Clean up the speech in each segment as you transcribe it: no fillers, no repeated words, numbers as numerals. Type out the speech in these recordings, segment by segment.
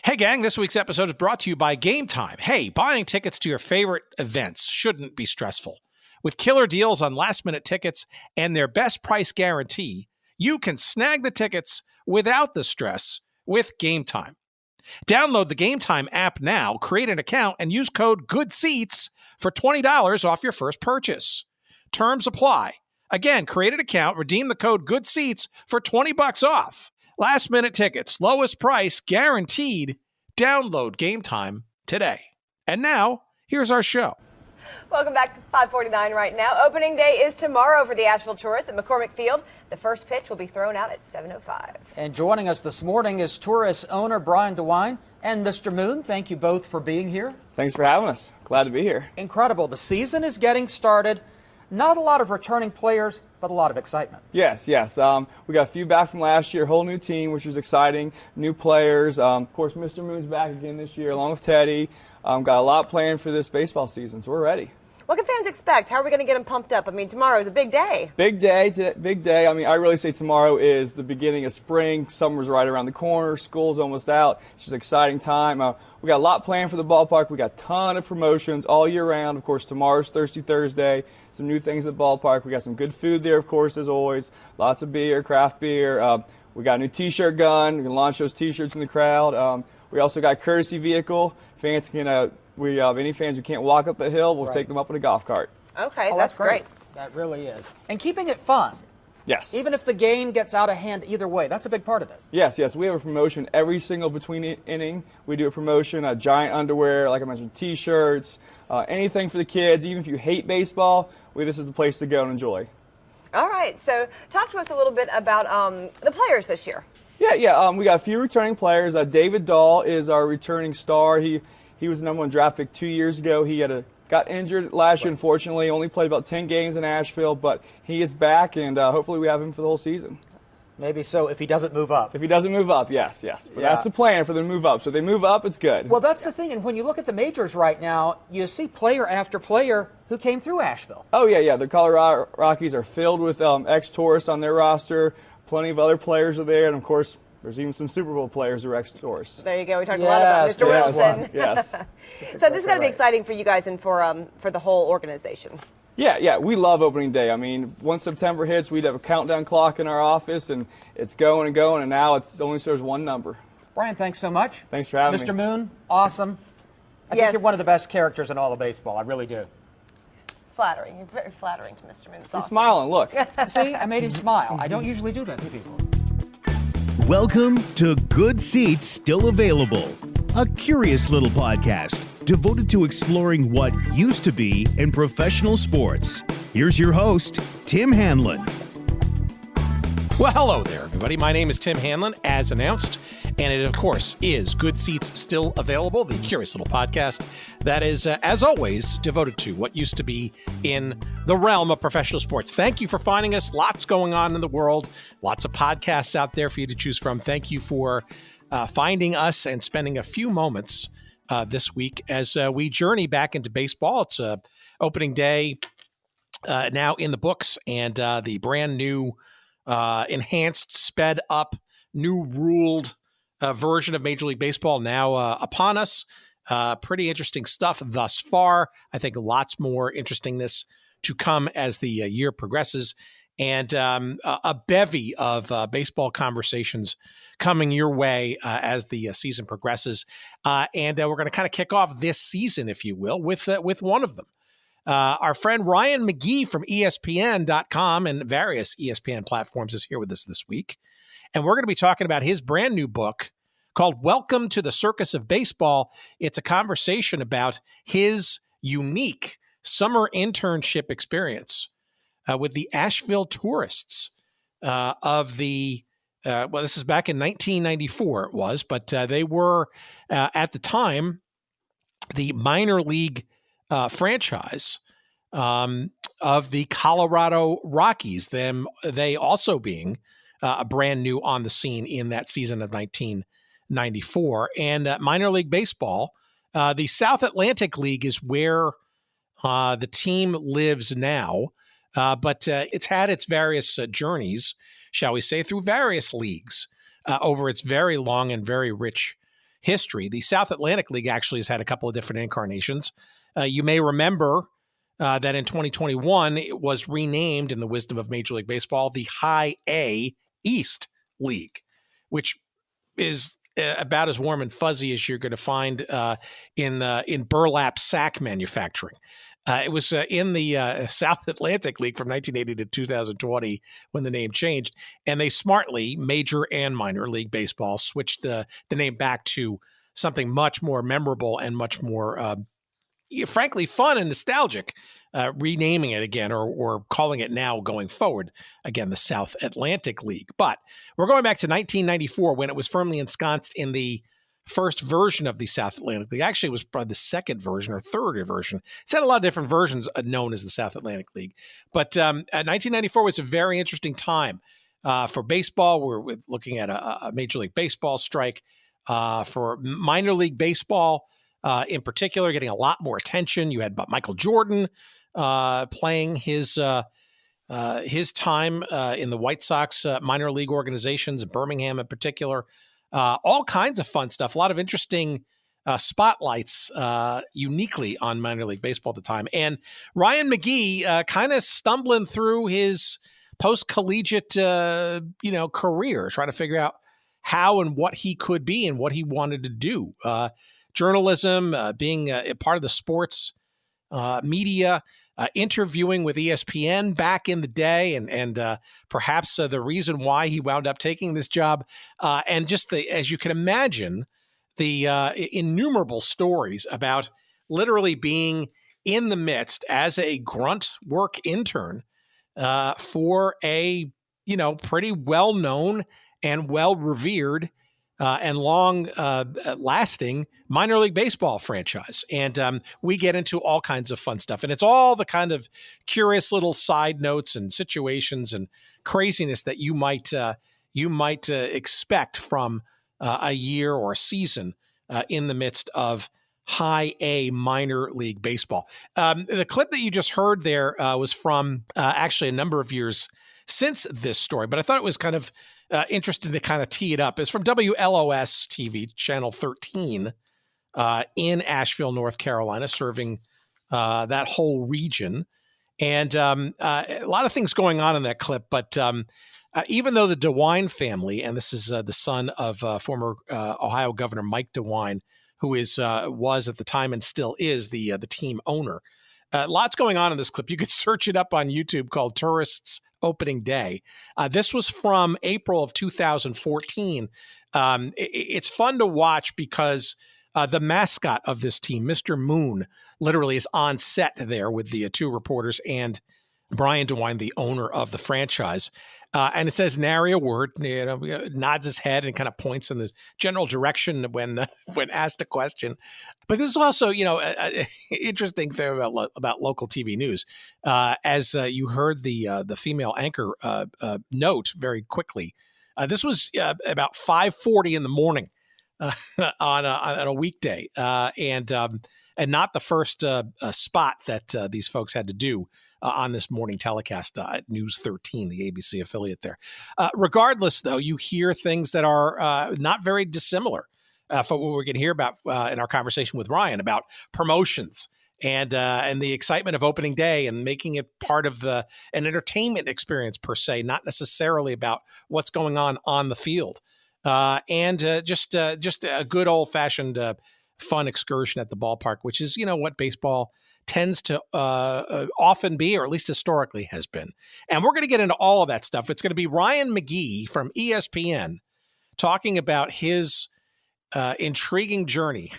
Hey gang, this week's episode is brought to you by Game Time. Hey, buying tickets to your favorite events shouldn't be stressful. With killer deals on last-minute tickets and their best price guarantee, you can snag the tickets without the stress with Game Time. Download the Game Time app now, create an account, and use code GOODSEATS for $20 off your first purchase. Terms apply. Again, create an account, redeem the code GOODSEATS for $20 off. Last-minute tickets, lowest price, guaranteed. Download Game Time today. And now, here's our show. Welcome back to 549 right now. Opening day is tomorrow for the Asheville Tourists at McCormick Field. The first pitch will be thrown out at 7:05. And joining us this morning is Tourists owner Brian DeWine and Mr. Moon. Thank you both for being here. Thanks for having us. Glad to be here. Incredible. The season is getting started. Not a lot of returning players, but a lot of excitement. Yes. We got a few back from last year, whole new team, which is exciting. New players. Of course, Mr. Moon's back again this year, along with Teddy. Got a lot planned for this baseball season, so we're ready. What can fans expect? How are we going to get them pumped up? I mean, tomorrow is a big day. Big day. I mean, I really say tomorrow is the beginning of spring. Summer's right around the corner. School's almost out. It's just an exciting time. We got a lot planned for the ballpark. We got a ton of promotions all year round. Of course, tomorrow's Thirsty Thursday. Some new things at the ballpark. We got some good food there, of course, as always. Lots of beer, craft beer. We got a new T-shirt gun. We can launch those T-shirts in the crowd. We also got a courtesy vehicle. Fans can, any fans who can't walk up the hill, we'll take them up in a golf cart. Okay, that's great. That really is. And keeping it fun. Yes. Even if the game gets out of hand either way, that's a big part of this. Yes. We have a promotion every single between inning. We do a promotion, giant underwear, like I mentioned, T-shirts, anything for the kids. Even if you hate baseball, this is the place to go and enjoy. All right. So talk to us a little bit about the players this year. Yeah. We got a few returning players. David Dahl is our returning star. He was the #1 draft pick 2 years ago. He got injured last year, unfortunately. Only played about 10 games in Asheville, but he is back, and hopefully we have him for the whole season. Maybe so if he doesn't move up. If he doesn't move up, yes. But that's the plan for them to move up. So if they move up, it's good. Well, that's the thing. And when you look at the majors right now, you see player after player who came through Asheville. Oh, yeah. The Colorado Rockies are filled with ex-tourists on their roster. Plenty of other players are there, and, of course, there's even some Super Bowl players who are ex-tourists. There you go. We talked a lot about Mr. Wilson. Yes. So this is going to be exciting for you guys and for the whole organization. Yeah. We love opening day. I mean, once September hits, we'd have a countdown clock in our office, and it's going and going, and now it only shows one number. Brian, thanks so much. Thanks for having me. Mr. Moon, awesome. I think you're one of the best characters in all of baseball. I really do. Flattering. You're very flattering to Mr. Moon. It's awesome. Smiling, look. See, I made him smile. I don't usually do that to people. Welcome to Good Seats Still Available, a curious little podcast devoted to exploring what used to be in professional sports. Here's your host, Tim Hanlon. Well, hello there, everybody. My name is Tim Hanlon, as announced, and it, of course, is Good Seats Still Available, the curious little podcast that is, as always, devoted to what used to be in the realm of professional sports. Thank you for finding us. Lots going on in the world. Lots of podcasts out there for you to choose from. Thank you for finding us and spending a few moments this week as we journey back into baseball. It's opening day now in the books, and the brand new enhanced, sped up, new ruled version of Major League Baseball now upon us. Pretty interesting stuff thus far. I think lots more interestingness to come as the year progresses, and a bevy of baseball conversations coming your way as the season progresses. And we're going to kind of kick off this season, if you will, with one of them. Our friend Ryan McGee from ESPN.com and various ESPN platforms is here with us this week. And we're going to be talking about his brand new book called Welcome to the Circus of Baseball. It's a conversation about his unique summer internship experience with the Asheville Tourists of the, this is back in 1994 it was, but they were at the time the minor league franchise of the Colorado Rockies, they also being brand new on the scene in that season of 1994. And minor league baseball, the South Atlantic League is where the team lives now, but it's had its various journeys, shall we say, through various leagues over its very long and very rich history. The South Atlantic League actually has had a couple of different incarnations. You may remember that in 2021, it was renamed, in the wisdom of Major League Baseball, the High A East League, which is about as warm and fuzzy as you're going to find in burlap sack manufacturing. It was in the South Atlantic League from 1980 to 2020 when the name changed, and they smartly, Major and Minor League Baseball, switched the name back to something much more memorable and much more frankly fun and nostalgic, renaming it again or calling it now going forward, again, the South Atlantic League. But we're going back to 1994 when it was firmly ensconced in the first version of the South Atlantic League. Actually, it was probably the second version or third version. It's had a lot of different versions known as the South Atlantic League. But 1994 was a very interesting time for baseball. We're looking at a Major League Baseball strike. For minor league baseball, in particular, getting a lot more attention. You had Michael Jordan playing his time in the White Sox minor league organizations, Birmingham in particular. All kinds of fun stuff. A lot of interesting spotlights uniquely on minor league baseball at the time. And Ryan McGee kind of stumbling through his post-collegiate career, trying to figure out how and what he could be and what he wanted to do. Journalism, being a part of the sports media, interviewing with ESPN back in the day, and perhaps the reason why he wound up taking this job, and just as you can imagine, the innumerable stories about literally being in the midst as a grunt work intern for a pretty well-known and well-revered and long-lasting minor league baseball franchise. And we get into all kinds of fun stuff. And it's all the kind of curious little side notes and situations and craziness that you might expect from a year or a season in the midst of high A minor league baseball. The clip that you just heard there was from actually a number of years since this story, but I thought it was kind of interesting to kind of tee it up. It's from WLOS TV, Channel 13 in Asheville, North Carolina, serving that whole region. And a lot of things going on in that clip, but even though the DeWine family, and this is the son of former Ohio Governor Mike DeWine, who was at the time and still is the team owner. Lots going on in this clip. You could search it up on YouTube, called Tourists Opening Day. This was from April of 2014. It's fun to watch because the mascot of this team, Mr. Moon, literally is on set there with the two reporters and Brian DeWine, the owner of the franchise. And it says nary a word, nods his head and kind of points in the general direction when asked a question. But this is also, an interesting thing about local TV news. As you heard the female anchor note very quickly, this was about 5:40 in the morning on a weekday, and not the first spot that these folks had to do on this morning telecast at News 13, the ABC affiliate there. Regardless, though, you hear things that are not very dissimilar from what we're going to hear about in our conversation with Ryan about promotions and the excitement of opening day and making it part of an entertainment experience per se, not necessarily about what's going on the field. And just a good old-fashioned fun excursion at the ballpark, which is, what baseball tends to often be, or at least historically has been. And we're going to get into all of that stuff. It's going to be Ryan McGee from ESPN talking about his intriguing journey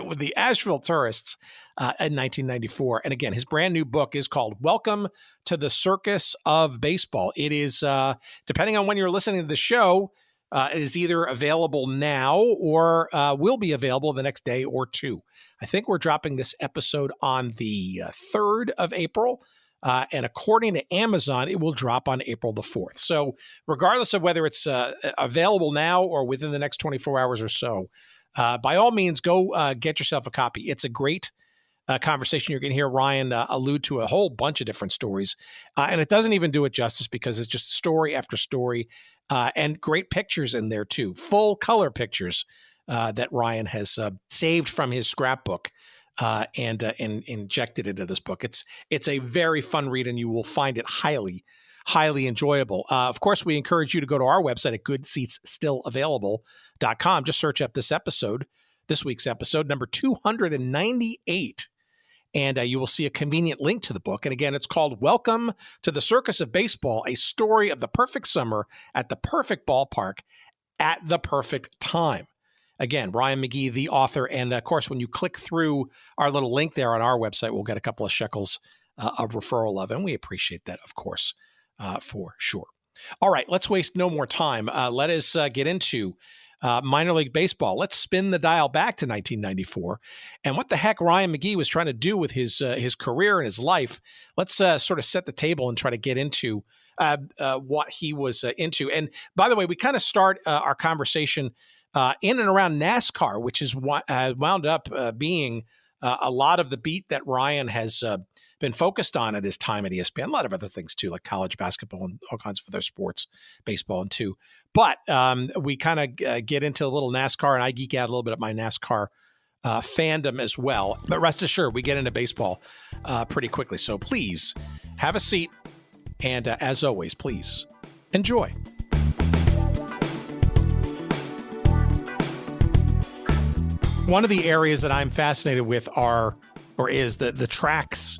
with the Asheville Tourists in 1994. And again, his brand new book is called Welcome to the Circus of Baseball. It is, depending on when you're listening to the show, it is either available now or will be available the next day or two. I think we're dropping this episode on the 3rd of April. And according to Amazon, it will drop on April the 4th. So regardless of whether it's available now or within the next 24 hours or so, by all means, go get yourself a copy. It's a great conversation. You're going to hear Ryan allude to a whole bunch of different stories. And it doesn't even do it justice because it's just story after story and great pictures in there too. Full color pictures that Ryan has saved from his scrapbook and injected into this book. It's a very fun read, and you will find it highly enjoyable. Of course, we encourage you to go to our website at goodseatsstillavailable.com. Just search up this week's episode, number 298. And you will see a convenient link to the book. And again, it's called Welcome to the Circus of Baseball, a story of the perfect summer at the perfect ballpark at the perfect time. Again, Ryan McGee, the author. And of course, when you click through our little link there on our website, we'll get a couple of shekels of referral of it. And we appreciate that, of course, for sure. All right, let's waste no more time. Let us get into minor league baseball. Let's spin the dial back to 1994 and what the heck Ryan McGee was trying to do with his career and his life. Let's sort of set the table and try to get into what he was into. And by the way, we kind of start our conversation in and around NASCAR, which is wound up being a lot of the beat that Ryan has been focused on at his time at ESPN, a lot of other things too, like college basketball and all kinds of other sports, baseball and too. But we kind of get into a little NASCAR, and I geek out a little bit at my NASCAR fandom as well. But rest assured, we get into baseball pretty quickly. So please have a seat. And as always, please enjoy. One of the areas that I'm fascinated with is the tracks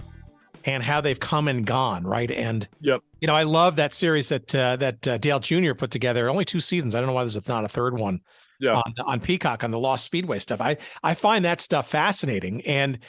and how they've come and gone, right? And yep. I love that series that Dale Jr. put together. Only 2 seasons. I don't know why there's not a third one. Yeah. On Peacock on the Lost Speedway stuff. I find that stuff fascinating, and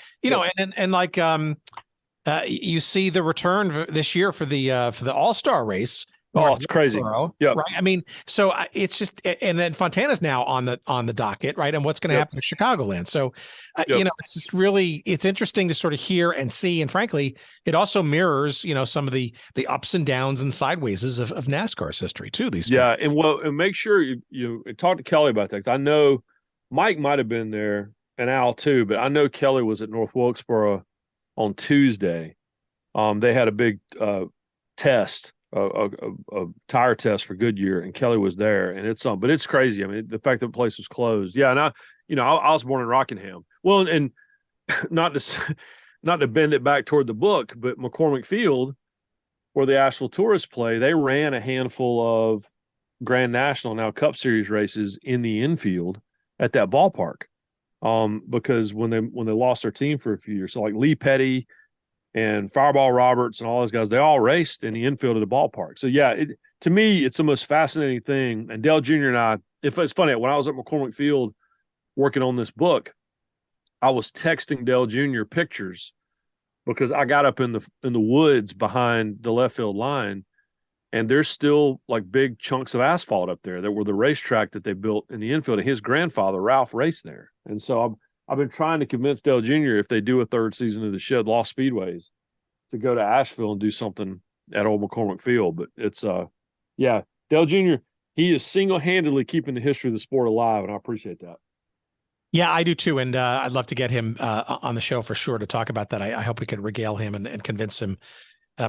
you see the return this year for the All-Star race. Oh, it's crazy. Yeah. Right. I mean, so it's just, and then Fontana's now on the docket, right? And what's going to happen to Chicagoland? So, it's just really, it's interesting to sort of hear and see. And frankly, it also mirrors, some of the ups and downs and sideways of NASCAR's history too. These yeah. And make sure you talk to Kelly about that. 'Cause I know Mike might've been there and Al too, but I know Kelly was at North Wilkesboro on Tuesday. They had a big test. A tire test for Goodyear, and Kelly was there, and but it's crazy. I mean, the fact that the place was closed. Yeah, and I was born in Rockingham. Well, and not to bend it back toward the book, but McCormick Field, where the Asheville Tourists play, they ran a handful of Grand National, now Cup Series races in the infield at that ballpark. Because when they lost their team for a few years, so like Lee Petty and Fireball Roberts and all those guys, they all raced in the infield of the ballpark. So, yeah, to me, it's the most fascinating thing. And Dale Jr. and I, if it's funny, when I was at McCormick Field working on this book, I was texting Dale Jr. pictures because I got up in the woods behind the left field line, and there's still like big chunks of asphalt up there that were the racetrack that they built in the infield. And his grandfather, Ralph, raced there. And so I've been trying to convince Dale Jr. if they do a third season of the Shed Lost Speedways to go to Asheville and do something at old McCormick Field. But it's, Dale Jr., he is single-handedly keeping the history of the sport alive, and I appreciate that. Yeah, I do too. And I'd love to get him on the show for sure to talk about that. I hope we could regale him and convince him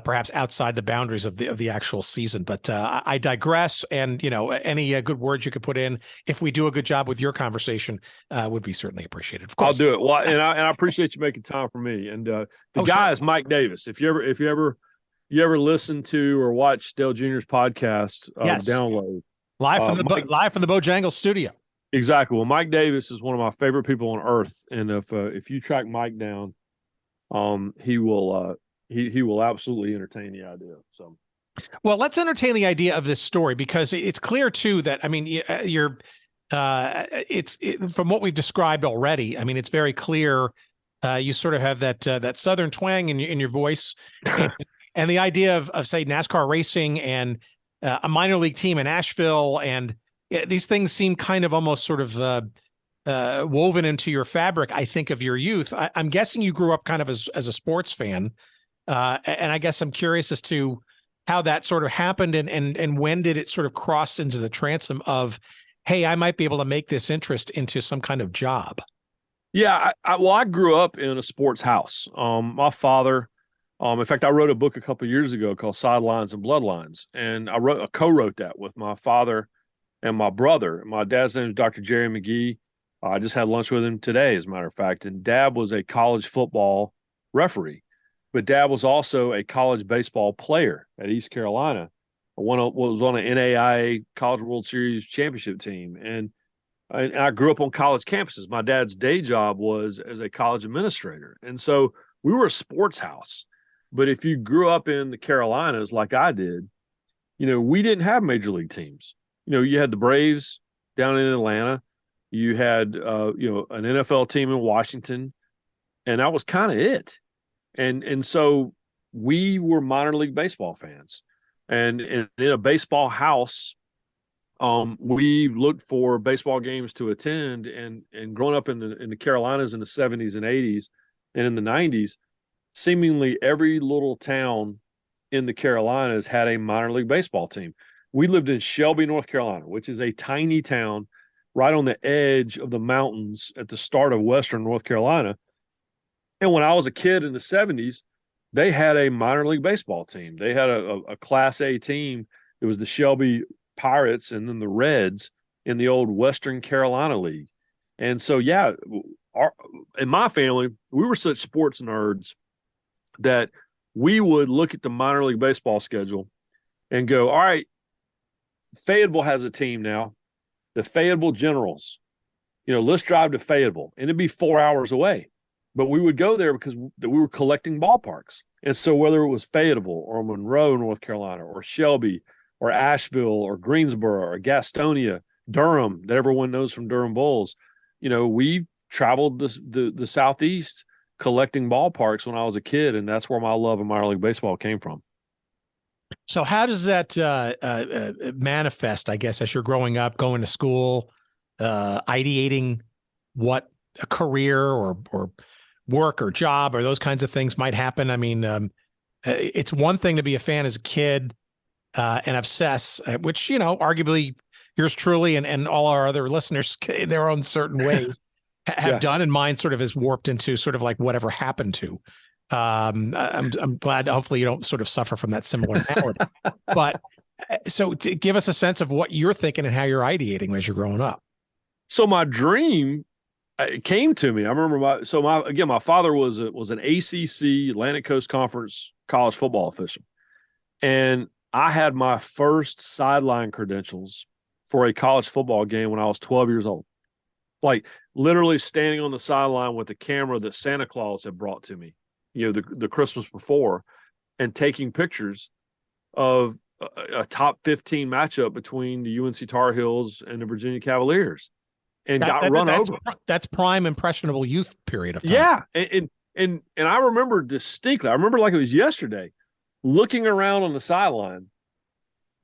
perhaps outside the boundaries of the actual season. But I digress. And, any good words you could put in, if we do a good job with your conversation, would be certainly appreciated. Of course. I'll do it. Well, and I appreciate you making time for me. And the guy is Mike Davis. If you ever listen to or watch Dale Jr.'s podcast, yes. Download live from the Bojangles studio. Exactly. Well, Mike Davis is one of my favorite people on earth. And if you track Mike down, he will absolutely entertain the idea. So, well, let's entertain the idea of this story, because it's clear too that, I mean, from what we've described already. I mean, it's very clear. You sort of have that Southern twang in your voice, and the idea of say NASCAR racing and a minor league team in Asheville, and these things seem kind of almost sort of woven into your fabric, I think, of your youth. I'm guessing you grew up kind of as a sports fan. And I guess I'm curious as to how that sort of happened, and when did it sort of cross into the transom of, hey, I might be able to make this interest into some kind of job. Yeah, I grew up in a sports house. My father, in fact, I wrote a book a couple of years ago called Sidelines and Bloodlines, and I co-wrote that with my father and my brother. My dad's name is Dr. Jerry McGee. I just had lunch with him today, as a matter of fact. And Dad was a college football referee, but Dad was also a college baseball player at East Carolina. Was on an NAIA College World Series championship team. And I grew up on college campuses. My dad's day job was as a college administrator. And so we were a sports house. But if you grew up in the Carolinas like I did, we didn't have major league teams. You had the Braves down in Atlanta. You had, an NFL team in Washington, and that was kind of it. And so we were minor league baseball fans. And in a baseball house, we looked for baseball games to attend. And growing up in the Carolinas in the 70s and 80s and in the 90s, seemingly every little town in the Carolinas had a minor league baseball team. We lived in Shelby, North Carolina, which is a tiny town right on the edge of the mountains at the start of western North Carolina. And when I was a kid in the 70s, they had a minor league baseball team. They had a Class A team. It was the Shelby Pirates and then the Reds in the old Western Carolina League. And so, yeah, in my family, we were such sports nerds that we would look at the minor league baseball schedule and go, all right, Fayetteville has a team now, the Fayetteville Generals. Let's drive to Fayetteville. And it'd be 4 hours away. But we would go there because we were collecting ballparks. And so whether it was Fayetteville or Monroe, North Carolina, or Shelby, or Asheville, or Greensboro, or Gastonia, Durham, that everyone knows from Durham Bulls, we traveled the Southeast collecting ballparks when I was a kid, and that's where my love of minor league baseball came from. So how does that manifest, I guess, as you're growing up, going to school, ideating what a career or work or job or those kinds of things might happen? I mean, it's one thing to be a fan as a kid and obsess, which, arguably yours truly and all our other listeners in their own certain ways have done, and mine sort of is warped into sort of like whatever happened to. I'm glad, hopefully you don't sort of suffer from that similar malady. But so to give us a sense of what you're thinking and how you're ideating as you're growing up. So my dream came to me. I remember my father was an ACC, Atlantic Coast Conference college football official. And I had my first sideline credentials for a college football game when I was 12 years old. Like literally standing on the sideline with the camera that Santa Claus had brought to me, the Christmas before, and taking pictures of a top 15 matchup between the UNC Tar Heels and the Virginia Cavaliers, and got run over. That's prime impressionable youth period of time. Yeah. And I remember distinctly, I remember like it was yesterday, looking around on the sideline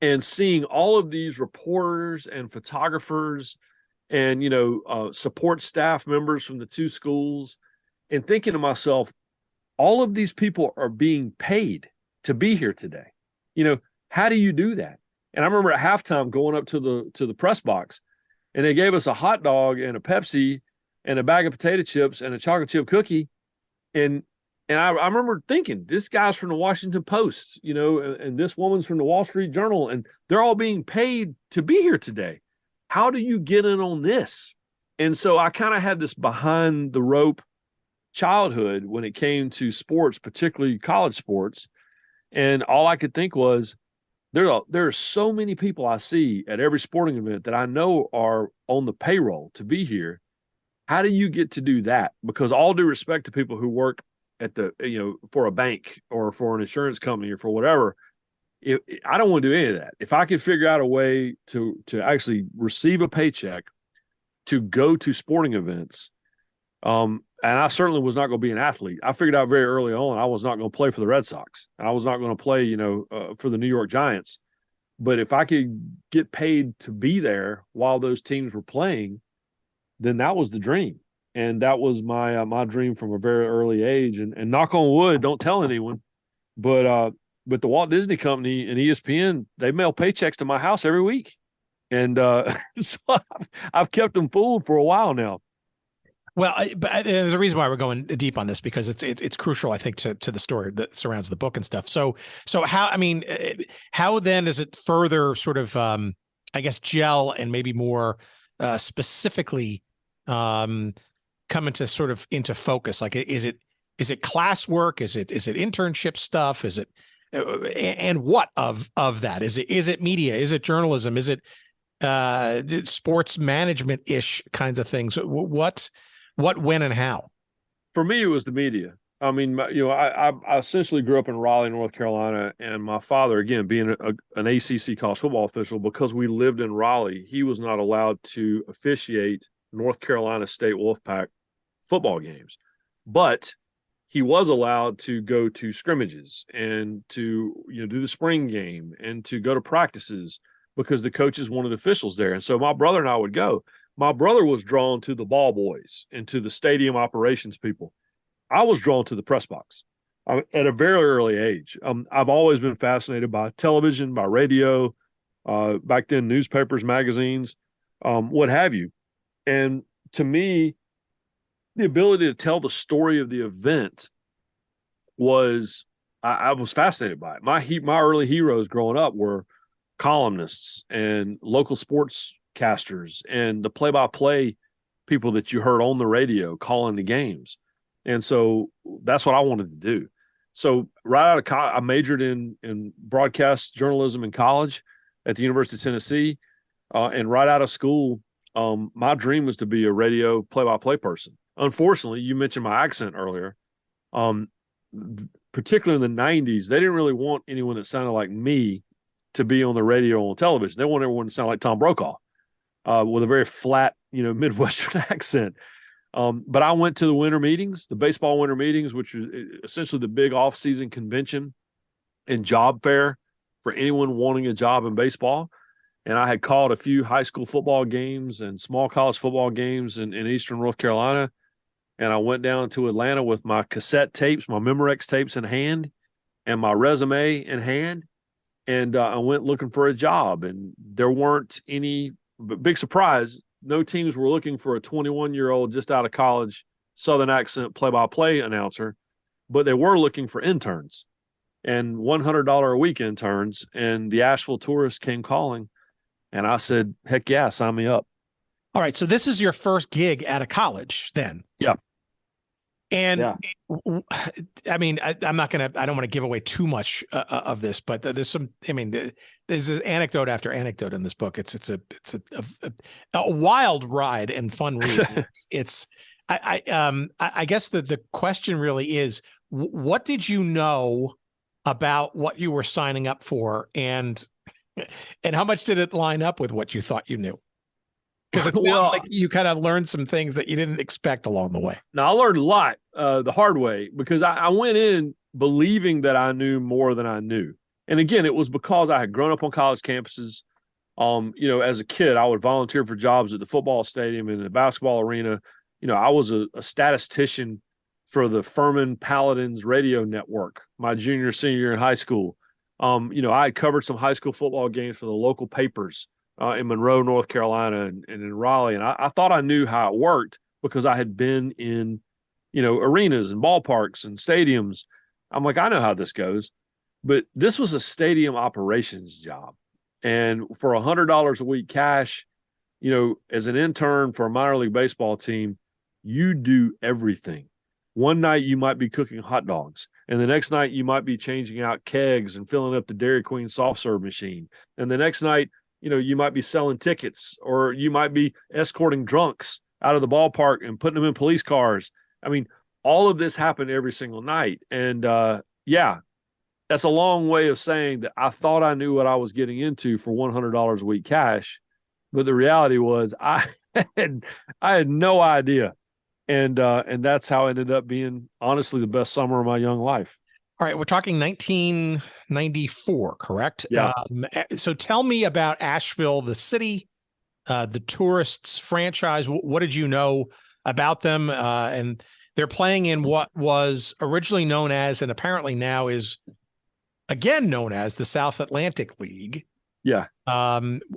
and seeing all of these reporters and photographers and, support staff members from the two schools, and thinking to myself, all of these people are being paid to be here today. How do you do that? And I remember at halftime going up to the press box, and they gave us a hot dog and a Pepsi and a bag of potato chips and a chocolate chip cookie. And I remember thinking, this guy's from the Washington Post, and this woman's from the Wall Street Journal, and they're all being paid to be here today. How do you get in on this? And so I kind of had this behind the rope childhood when it came to sports, particularly college sports. And all I could think was, there are so many people I see at every sporting event that I know are on the payroll to be here. How do you get to do that? Because all due respect to people who work at for a bank or for an insurance company or for whatever, I don't want to do any of that. If I could figure out a way to actually receive a paycheck to go to sporting events, and I certainly was not going to be an athlete. I figured out very early on I was not going to play for the Red Sox. I was not going to play, for the New York Giants. But if I could get paid to be there while those teams were playing, then that was the dream. And that was my dream from a very early age. And knock on wood, don't tell anyone. But the Walt Disney Company and ESPN, they mail paychecks to my house every week. And so I've kept them fooled for a while now. Well, but there's a reason why we're going deep on this, because it's crucial, I think, to the story that surrounds the book and stuff. So how then does it further sort of, I guess, gel and maybe more specifically come into sort of into focus? Like, is it classwork? Is it internship stuff? Is it and what of that? Is it media? Is it journalism? Is it sports management ish kinds of things? What, when, and how? For me, it was the media. I mean, I essentially grew up in Raleigh, North Carolina, and my father, again, being an ACC college football official, because we lived in Raleigh, he was not allowed to officiate North Carolina State Wolfpack football games. But he was allowed to go to scrimmages and to do the spring game and to go to practices because the coaches wanted officials there. And so my brother and I would go. My brother was drawn to the ball boys and to the stadium operations people. I was drawn to the press box at a very early age. I've always been fascinated by television, by radio, back then newspapers, magazines, what have you. And to me, the ability to tell the story of the event was, I was fascinated by it. My early heroes growing up were columnists and local sportscasters and the play-by-play people that you heard on the radio calling the games. And so that's what I wanted to do. So right out of college, I majored in broadcast journalism in college at the University of Tennessee. And right out of school, my dream was to be a radio play-by-play person. Unfortunately, you mentioned my accent earlier. Particularly in the 90s, they didn't really want anyone that sounded like me to be on the radio or on television. They wanted everyone to sound like Tom Brokaw with a very flat, Midwestern accent. But I went to the winter meetings, the baseball winter meetings, which is essentially the big off-season convention and job fair for anyone wanting a job in baseball. And I had called a few high school football games and small college football games in eastern North Carolina. And I went down to Atlanta with my cassette tapes, my Memorex tapes in hand, and my resume in hand. And I went looking for a job. And there weren't any, but big surprise, no teams were looking for a 21-year-old just out of college, Southern accent play-by-play announcer, but they were looking for interns and $100 a week interns. And the Asheville Tourists came calling. And I said, heck yeah, sign me up. All right. So this is your first gig out of college then? Yeah. And yeah. I mean, I don't want to give away too much of this, but there's there's an anecdote after anecdote in this book. It's a wild ride and fun read. I guess the question really is, what did you know about what you were signing up for, and how much did it line up with what you thought you knew? Because it sounds like you kind of learned some things that you didn't expect along the way. Now, I learned a lot the hard way, because I went in believing that I knew more than I knew. And again, it was because I had grown up on college campuses. As a kid, I would volunteer for jobs at the football stadium and the basketball arena. I was a statistician for the Furman Paladins radio network my junior, senior year in high school. I had covered some high school football games for the local papers in Monroe, North Carolina, and in Raleigh. And I thought I knew how it worked because I had been in, arenas and ballparks and stadiums. I'm like, I know how this goes. But this was a stadium operations job. And for $100 a week cash, as an intern for a minor league baseball team, you do everything. One night you might be cooking hot dogs, and the next night you might be changing out kegs and filling up the Dairy Queen soft serve machine. And the next night, you might be selling tickets, or you might be escorting drunks out of the ballpark and putting them in police cars. I mean, all of this happened every single night. And that's a long way of saying that I thought I knew what I was getting into for $100 a week cash. But the reality was I had no idea. And that's how it ended up being, honestly, the best summer of my young life. All right. We're talking 1994, correct? Yeah. So tell me about Asheville, the city, the Tourists franchise. What did you know about them? And they're playing in what was originally known as, and apparently now is again known as, the South Atlantic League. Yeah. We're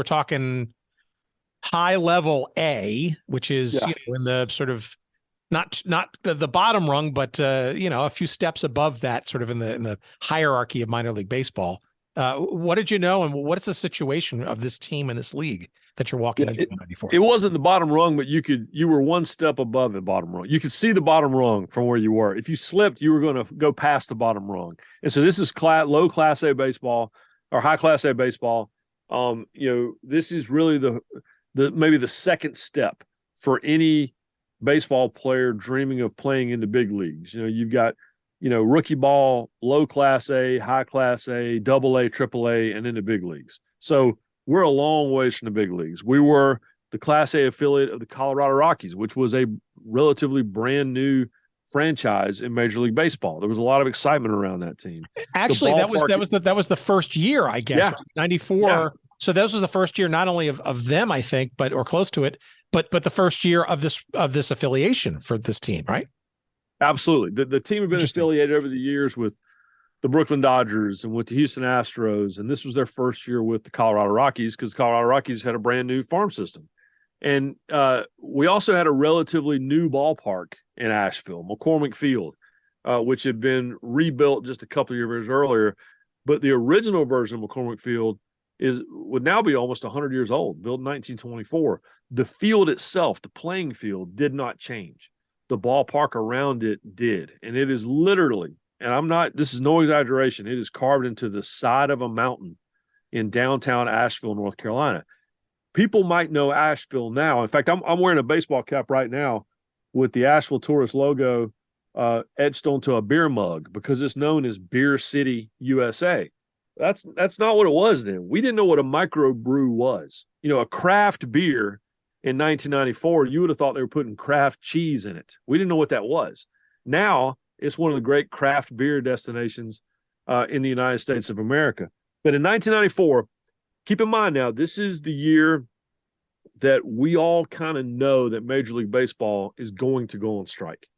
talking high level A, which is in the sort of not the bottom rung, but a few steps above that, sort of in the hierarchy of minor league baseball. What did you know, and what is the situation of this team in this league that you're walking into 94. It wasn't the bottom rung, but you were one step above the bottom rung. You could see the bottom rung from where you were. If you slipped, you were going to go past the bottom rung. And so this is low Class A baseball or high Class A baseball. This is really the maybe the second step for any baseball player dreaming of playing in the big leagues. You've got, rookie ball, low Class A, high Class A, double A, triple A, and then the big leagues. So we're a long ways from the big leagues. We were the Class A affiliate of the Colorado Rockies, which was a relatively brand new franchise in Major League Baseball. There was a lot of excitement around that team. Actually, that was the first year, I guess, yeah. right? 94. Yeah. So this was the first year, not only of them, I think, or close to it, but the first year of this affiliation for this team, right? Absolutely. The team had been affiliated over the years with the Brooklyn Dodgers and with the Houston Astros, and this was their first year with the Colorado Rockies because the Colorado Rockies had a brand new farm system. And we also had a relatively new ballpark in Asheville, McCormick Field, which had been rebuilt just a couple of years earlier. But the original version of McCormick Field would now be almost 100 years old, built in 1924. The field itself, the playing field, did not change. The ballpark around it did. And it is literally, and this is no exaggeration, it is carved into the side of a mountain in downtown Asheville, North Carolina. People might know Asheville now. In fact, I'm wearing a baseball cap right now with the Asheville Tourist logo etched onto a beer mug because it's known as Beer City, USA. That's not what it was then. We didn't know what a microbrew was. A craft beer in 1994, you would have thought they were putting craft cheese in it. We didn't know what that was. Now, it's one of the great craft beer destinations in the United States of America. But in 1994, keep in mind now, this is the year that we all kind of know that Major League Baseball is going to go on strike.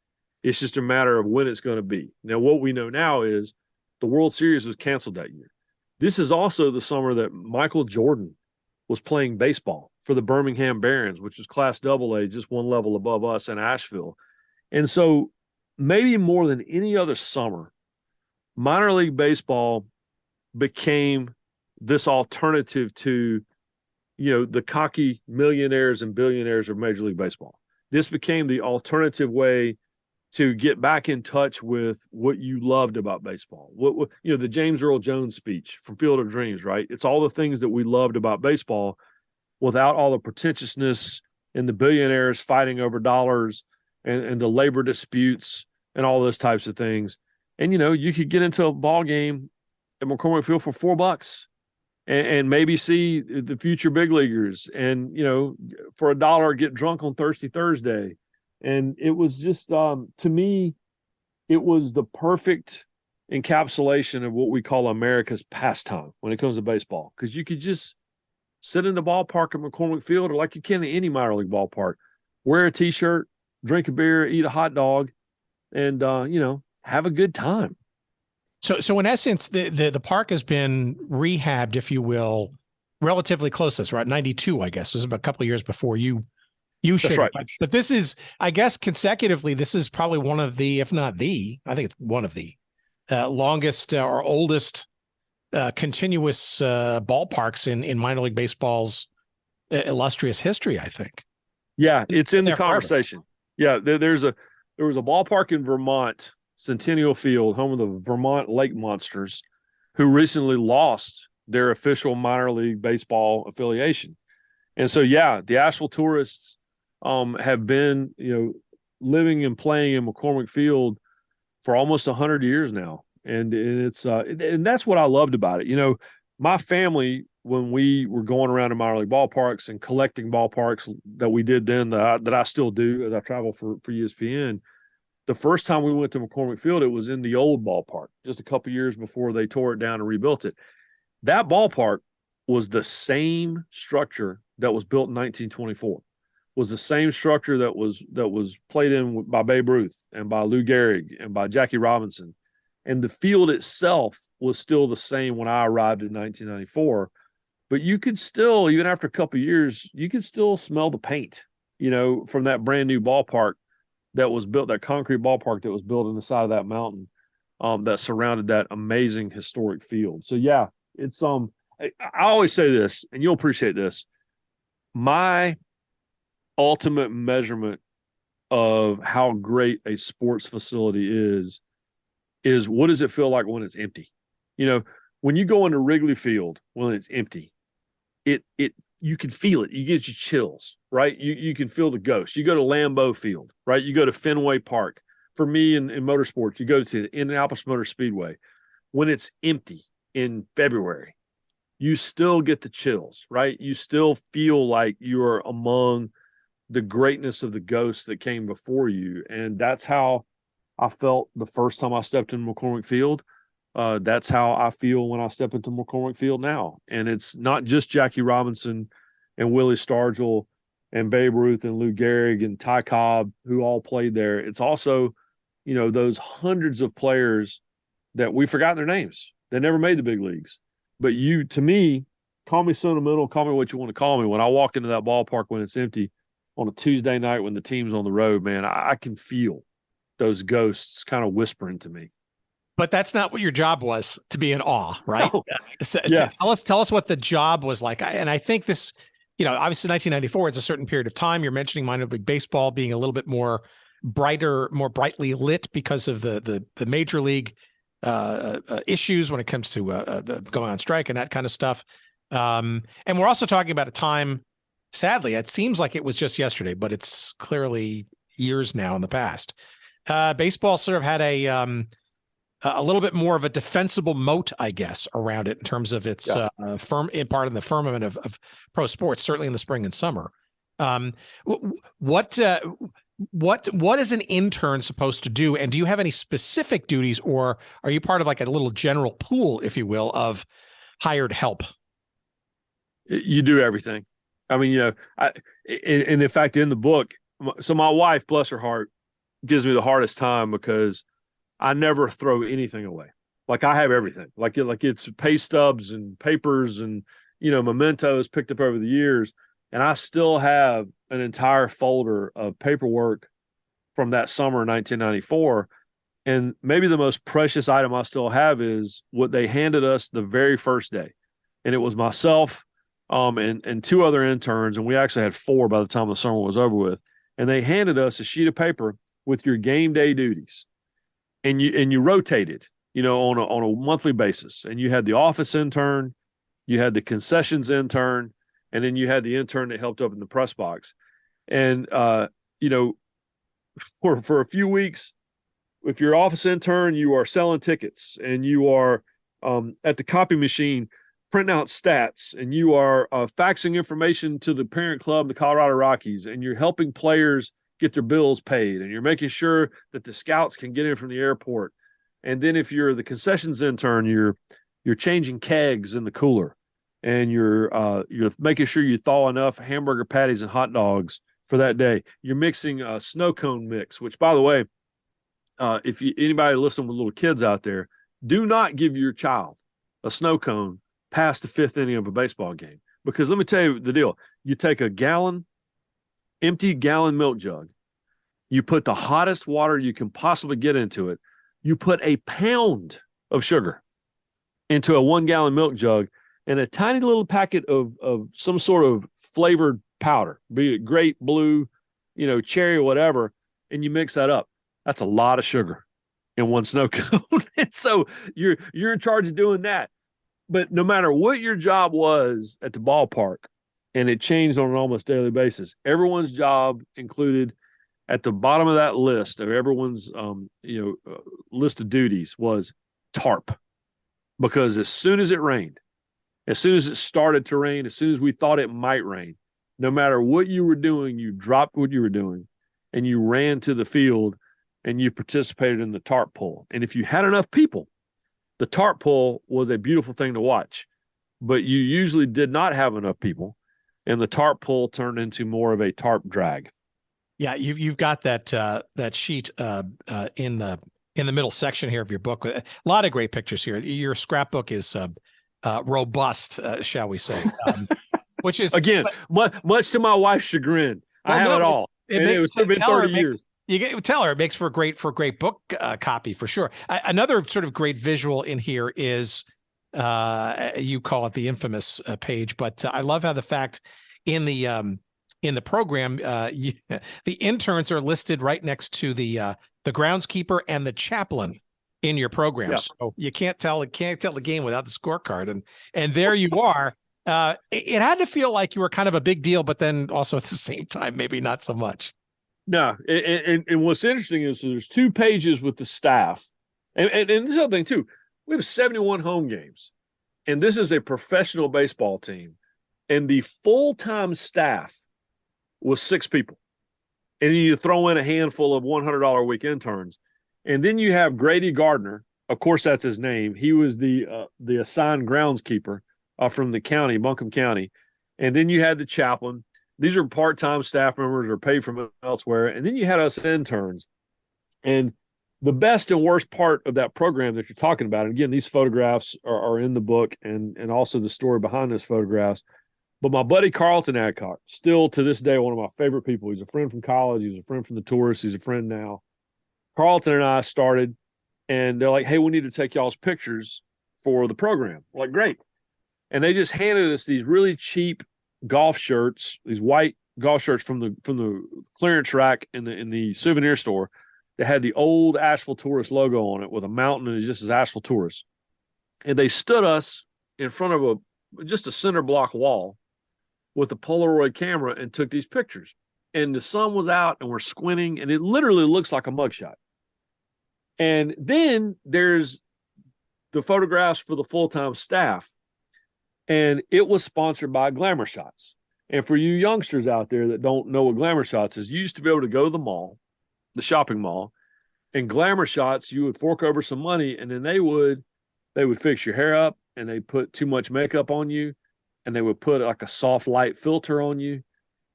It's just a matter of when it's going to be. Now, what we know now is the World Series was canceled that year. This is also the summer that Michael Jordan was playing baseball for the Birmingham Barons, which was Class AA, just one level above us in Asheville. And so maybe more than any other summer, minor league baseball became this alternative to, the cocky millionaires and billionaires of Major League Baseball. This became the alternative way to get back in touch with what you loved about baseball. What the James Earl Jones speech from Field of Dreams, right? It's all the things that we loved about baseball without all the pretentiousness and the billionaires fighting over dollars and the labor disputes and all those types of things. And, you could get into a ball game at McCormick Field for $4 and maybe see the future big leaguers and, for $1 get drunk on Thirsty Thursday. And it was just, to me, it was the perfect encapsulation of what we call America's pastime when it comes to baseball. Because you could just sit in the ballpark at McCormick Field or like you can in any minor league ballpark, wear a T-shirt, drink a beer, eat a hot dog, and, have a good time. So in essence, the park has been rehabbed, if you will, relatively close to this, right? 92, I guess. This is about a couple of years before you should. That's right. But this is, I guess, consecutively, this is probably one of the, if not the, I think it's one of the longest or oldest continuous ballparks in minor league baseball's illustrious history, I think. Yeah, it's in the conversation. Yeah, there was a ballpark in Vermont, Centennial Field, home of the Vermont Lake Monsters, who recently lost their official minor league baseball affiliation. And so, yeah, the Asheville Tourists have been, living and playing in McCormick Field for almost 100 years now. And it's and that's what I loved about it. My family, when we were going around to minor league ballparks and collecting ballparks that we did then that I still do as I travel for ESPN, the first time we went to McCormick Field, it was in the old ballpark just a couple years before they tore it down and rebuilt it. That ballpark was the same structure that was built in 1924. Was the same structure that was played in by Babe Ruth and by Lou Gehrig and by Jackie Robinson. And the field itself was still the same when I arrived in 1994. But you could still, even after a couple of years, you could still smell the paint, from that brand new ballpark that was built, that concrete ballpark that was built in the side of that mountain that surrounded that amazing historic field. So, yeah, it's I always say this, and you'll appreciate this. my ultimate measurement of how great a sports facility is what does it feel like when it's empty? When you go into Wrigley Field when it's empty, it you can feel it. You get your chills, right? You can feel the ghost. You go to Lambeau Field, right? You go to Fenway Park. For me in motorsports, you go to the Indianapolis Motor Speedway. When it's empty in February, you still get the chills, right? You still feel like you're among the greatness of the ghosts that came before you. And that's how I felt the first time I stepped into McCormick Field. That's how I feel when I step into McCormick Field now. And it's not just Jackie Robinson and Willie Stargell and Babe Ruth and Lou Gehrig and Ty Cobb who all played there. It's also, those hundreds of players that we forgot their names. They never made the big leagues. But to me, call me sentimental, call me what you want to call me. When I walk into that ballpark when it's empty on a Tuesday night when the team's on the road, man, I can feel those ghosts kind of whispering to me. But that's not what your job was, to be in awe, right? No. So, Yes. Tell us what the job was like. And I think this, obviously 1994, it's a certain period of time. You're mentioning minor league baseball being a little bit more brightly lit because of the major league issues when it comes to going on strike and that kind of stuff. And we're also talking about a time, sadly, it seems like it was just yesterday, but it's clearly years now in the past. Baseball sort of had a little bit more of a defensible moat, I guess, around it in terms of its part in the firmament of pro sports, certainly in the spring and summer. What is an intern supposed to do? And do you have any specific duties, or are you part of like a little general pool, if you will, of hired help? You do everything. I mean, and in fact, in the book, so my wife, bless her heart, gives me the hardest time because I never throw anything away. Like I have everything. Like it's pay stubs and papers and mementos picked up over the years, and I still have an entire folder of paperwork from that summer of 1994. And maybe the most precious item I still have is what they handed us the very first day, and it was myself and two other interns, and we actually had four by the time the summer was over with. And they handed us a sheet of paper with your game day duties. And you rotated, on a monthly basis. And you had the office intern, you had the concessions intern, and then you had the intern that helped up in the press box. And for a few weeks, if you're office intern, you are selling tickets, and you are at the copy machine printing out stats, and you are faxing information to the parent club, the Colorado Rockies, and you're helping players get their bills paid, and you're making sure that the scouts can get in from the airport. And then if you're the concessions intern, you're changing kegs in the cooler, and you're making sure you thaw enough hamburger patties and hot dogs for that day. You're mixing a snow cone mix, which, by the way, if anybody listening with little kids out there, do not give your child a snow cone past the fifth inning of a baseball game, because let me tell you the deal. You take a empty gallon milk jug, you put the hottest water you can possibly get into it, you put a pound of sugar into a 1 gallon milk jug, and a tiny little packet of some sort of flavored powder, be it grape, blue, cherry, whatever, and you mix that up. That's a lot of sugar in one snow cone. And so you're in charge of doing that. But no matter what your job was at the ballpark, and it changed on an almost daily basis, everyone's job included at the bottom of that list of everyone's list of duties was tarp. Because as soon as it rained, as soon as it started to rain, as soon as we thought it might rain, no matter what you were doing, you dropped what you were doing and you ran to the field and you participated in the tarp pull. And if you had enough people, the tarp pull was a beautiful thing to watch. But you usually did not have enough people, and the tarp pull turned into more of a tarp drag. Yeah, you've got that sheet in the middle section here of your book. A lot of great pictures here. Your scrapbook is robust, shall we say? Which is again much to my wife's chagrin. I have it all. It's been 30 years. You tell her it makes for a great book copy for sure. Another sort of great visual in here is you call it the infamous page, but I love how the fact in the program, the interns are listed right next to the groundskeeper and the chaplain in your program. Yeah. So you can't tell the game without the scorecard. And there you are. It had to feel like you were kind of a big deal, but then also at the same time, maybe not so much. No, and what's interesting is there's 2 pages with the staff, and this other thing too. We have 71 home games, and this is a professional baseball team, and the full-time staff was 6 people, and then you throw in a handful of $100 a week interns, and then you have Grady Gardner. Of course, that's his name. He was the assigned groundskeeper from the county, Buncombe County, and then you had the chaplain. These are part-time staff members or paid from elsewhere. And then you had us interns. And the best and worst part of that program that you're talking about, and again, these photographs are in the book and also the story behind those photographs. But my buddy Carlton Adcock, still to this day, one of my favorite people. He's a friend from college. He was a friend from the tourists. He's a friend now. Carlton and I started, and they're like, hey, we need to take y'all's pictures for the program. We're like, great. And they just handed us these really cheap golf shirts, these white golf shirts from the clearance rack in the souvenir store that had the old Asheville Tourist logo on it with a mountain and it just as Asheville Tourist. And they stood us in front of just a center block wall with a Polaroid camera and took these pictures. And the sun was out and we're squinting and it literally looks like a mugshot. And then there's the photographs for the full-time staff. And it was sponsored by Glamour Shots. And for you youngsters out there that don't know what Glamour Shots is, you used to be able to go to the mall, the shopping mall, and Glamour Shots, you would fork over some money, and then they would fix your hair up, and they put too much makeup on you, and they would put like a soft light filter on you,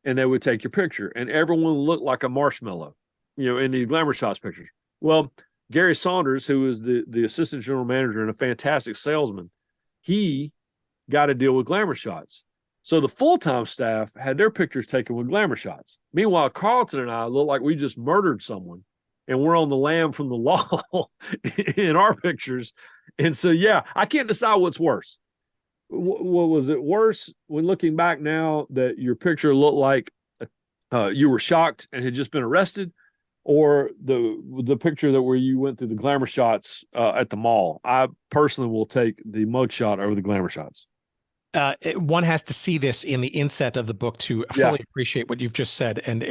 and they would take your picture. And everyone looked like a marshmallow, in these Glamour Shots pictures. Well, Gary Saunders, who is the assistant general manager and a fantastic salesman, he got to deal with Glamour Shots. So the full-time staff had their pictures taken with Glamour Shots. Meanwhile, Carlton and I look like we just murdered someone and we're on the lam from the law in our pictures. And so, yeah, I can't decide what's worse. What was it worse when looking back now that your picture looked like you were shocked and had just been arrested, or the picture that where you went through the Glamour Shots at the mall? I personally will take the mug shot over the Glamour Shots. One has to see this in the inset of the book to fully appreciate what you've just said, and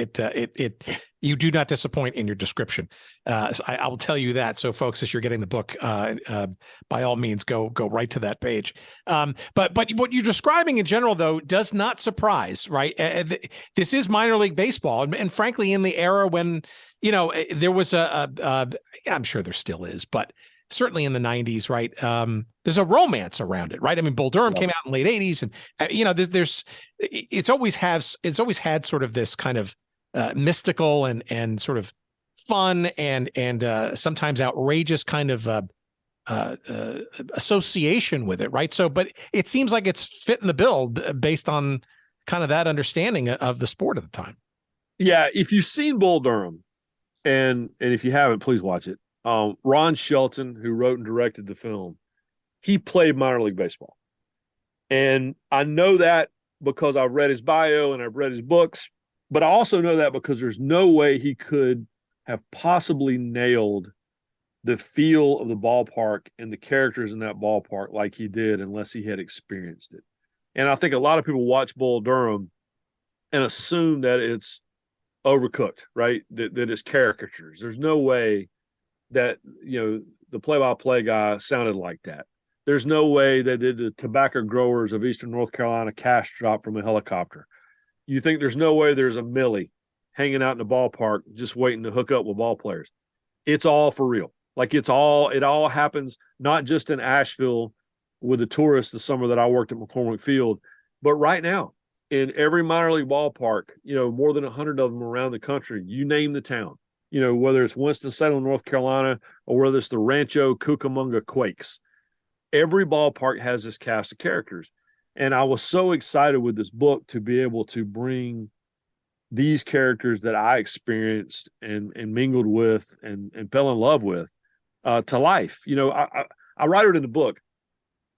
you do not disappoint in your description. So I will tell you that. So, folks, as you're getting the book, by all means, go right to that page. But what you're describing in general, though, does not surprise, right? This is minor league baseball, and frankly, in the era when there was I'm sure there still is, but certainly in the 90s, right? There's a romance around it, right? I mean, Bull Durham came out in the late 80s, and it's always had sort of this kind of mystical and sort of fun and sometimes outrageous kind of association with it, right? So, but it seems like it's fitting the bill based on kind of that understanding of the sport at the time. Yeah, if you've seen Bull Durham, and if you haven't, please watch it. Ron Shelton, who wrote and directed the film, he played minor league baseball. And I know that because I've read his bio and I've read his books, but I also know that because there's no way he could have possibly nailed the feel of the ballpark and the characters in that ballpark like he did unless he had experienced it. And I think a lot of people watch Bull Durham and assume that it's overcooked, right? That it's caricatures. There's no way that the play-by-play guy sounded like that. There's no way they did the tobacco growers of Eastern North Carolina cash drop from a helicopter. You think there's no way there's a Millie hanging out in the ballpark just waiting to hook up with ball players. It's all for real. Like it all happens not just in Asheville with the tourists the summer that I worked at McCormick Field, but right now in every minor league ballpark, more than 100 of them around the country, you name the town. Whether it's Winston-Salem, North Carolina, or whether it's the Rancho Cucamonga Quakes, every ballpark has this cast of characters. And I was so excited with this book to be able to bring these characters that I experienced and mingled with and fell in love with to life. I write it in the book.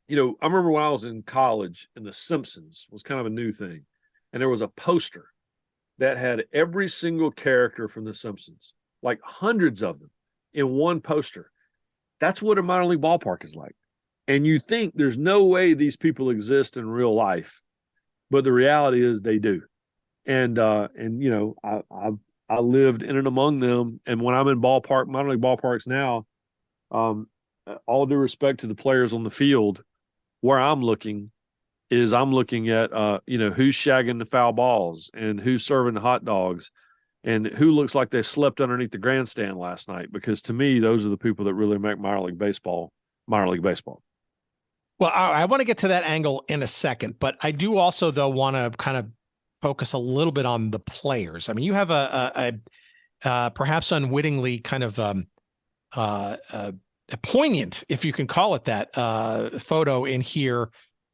I remember when I was in college and The Simpsons was kind of a new thing. and there was a poster that had every single character from The Simpsons, like hundreds of them in one poster. That's what a minor league ballpark is like. And you think there's no way these people exist in real life, but the reality is they do. And you know, I lived in and among them. And when I'm in minor league ballparks now, all due respect to the players on the field, where I'm looking at, you know, who's shagging the foul balls and who's serving the hot dogs and who looks like they slept underneath the grandstand last night. Because to me, those are the people that really make minor league baseball. Well, I want to get to that angle in a second, but I do also, though, want to kind of focus a little bit on the players. I mean, you have a perhaps unwittingly kind of a poignant, if you can call it that, photo in here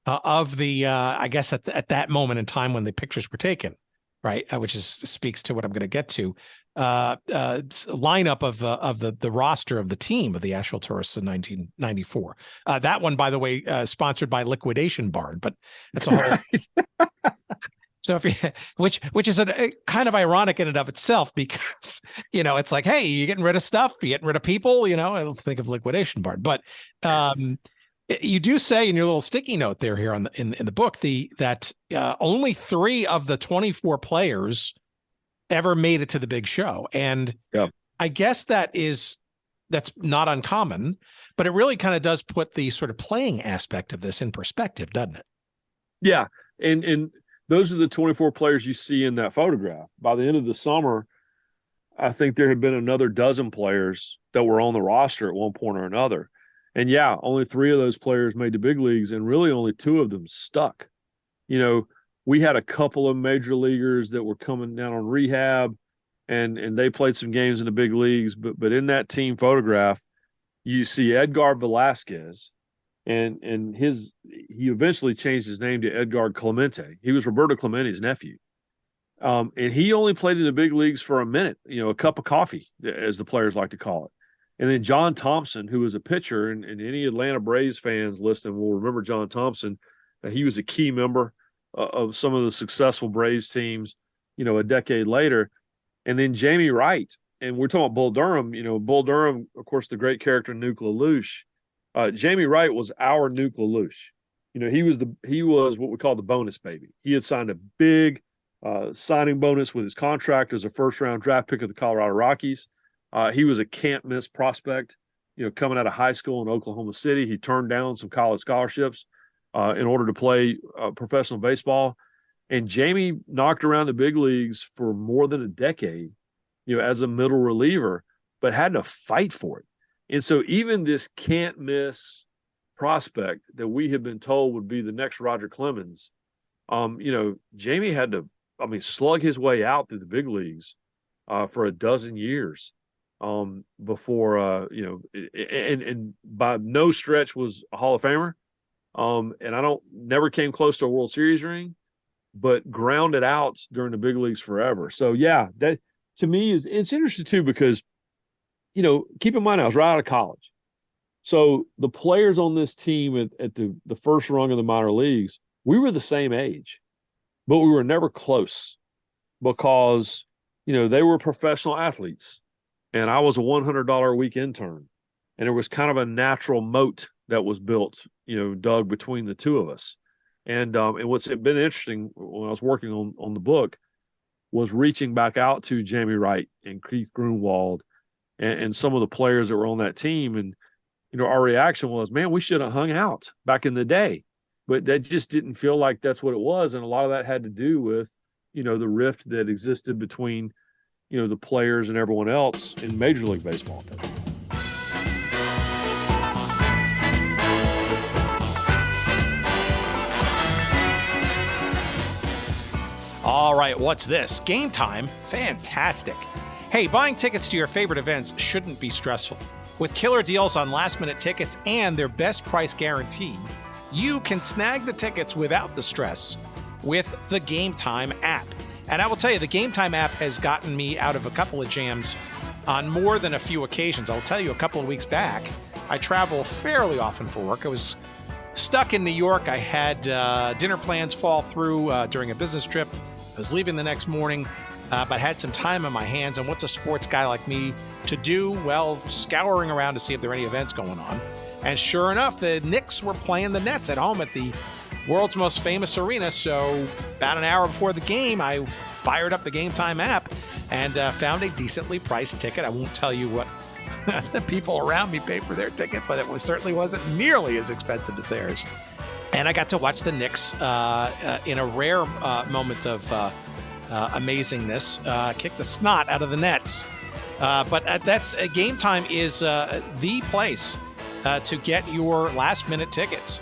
of the, I guess at that moment in time when the pictures were taken, right? Which speaks to what I'm going to get to. Lineup of the roster of the team of the Asheville Tourists in 1994. That one, by the way, sponsored by Liquidation Barn, but that's a whole. So which is a kind of ironic in and of itself, because, you know, it's like, hey, you're getting rid of stuff, you're getting rid of people, you know, I'll think of Liquidation Barn. But you do say in your little sticky note there here in the book that only 3 of the 24 players ever made it to the big show. And I guess that's not uncommon, but it really kind of does put the sort of playing aspect of this in perspective, doesn't it? Yeah. And those are the 24 players you see in that photograph. By the end of the summer, I think there had been another dozen players that were on the roster at one point or another. And yeah, only 3 of those players made the big leagues, and really only 2 of them stuck. You know, we had a couple of major leaguers that were coming down on rehab, and they played some games in the big leagues. But in that team photograph, you see Edgar Velasquez, and he eventually changed his name to Edgar Clemente. He was Roberto Clemente's nephew. And he only played in the big leagues for a minute, you know, a cup of coffee, as the players like to call it. And then John Thompson, who was a pitcher, and any Atlanta Braves fans listening will remember John Thompson. He was a key member of some of the successful Braves teams, you know, a decade later. And then Jamie Wright, and we're talking about Bull Durham. You know, Bull Durham, of course, the great character Nuke LaLoosh. Jamie Wright was our Nuke LaLoosh. You know, he was what we call the bonus baby. He had signed a big signing bonus with his contract as a first-round draft pick of the Colorado Rockies. He was a can't-miss prospect, you know, coming out of high school in Oklahoma City. He turned down some college scholarships in order to play professional baseball. And Jamie knocked around the big leagues for more than a decade, you know, as a middle reliever, but had to fight for it. And so even this can't-miss prospect that we had been told would be the next Roger Clemens, you know, Jamie had to, slug his way out through the big leagues for a dozen years before, you know, and by no stretch was a Hall of Famer. And I never came close to a World Series ring, but grounded out during the big leagues forever. So yeah, that to me it's interesting too, because, you know, keep in mind, I was right out of college. So the players on this team at the first rung of the minor leagues, we were the same age, but we were never close because, you know, they were professional athletes and I was a $100 a week intern. And there was kind of a natural moat that was built, you know, dug between the two of us. And what's been interesting when I was working on the book was reaching back out to Jamie Wright and Keith Grunwald and some of the players that were on that team. And, you know, our reaction was, man, we should have hung out back in the day. But that just didn't feel like that's what it was. And a lot of that had to do with, you know, the rift that existed between, you know, the players and everyone else in Major League Baseball. All right, what's this? Game time? Fantastic. Hey, buying tickets to your favorite events shouldn't be stressful. With killer deals on last-minute tickets and their best price guarantee, you can snag the tickets without the stress with the Game Time app. And I will tell you, the Game Time app has gotten me out of a couple of jams on more than a few occasions. I'll tell you, a couple of weeks back, I travel fairly often for work. I was stuck in New York. I had dinner plans fall through during a business trip I was leaving the next morning, but had some time on my hands. And what's a sports guy like me to do? Well, scouring around to see if there are any events going on. And sure enough, the Knicks were playing the Nets at home at the world's most famous arena. So about an hour before the game, I fired up the Game Time app and found a decently priced ticket. I won't tell you what the people around me paid for their ticket, but it certainly wasn't nearly as expensive as theirs. And I got to watch the Knicks in a rare moment of amazingness kick the snot out of the Nets. But that's Game Time is the place to get your last-minute tickets.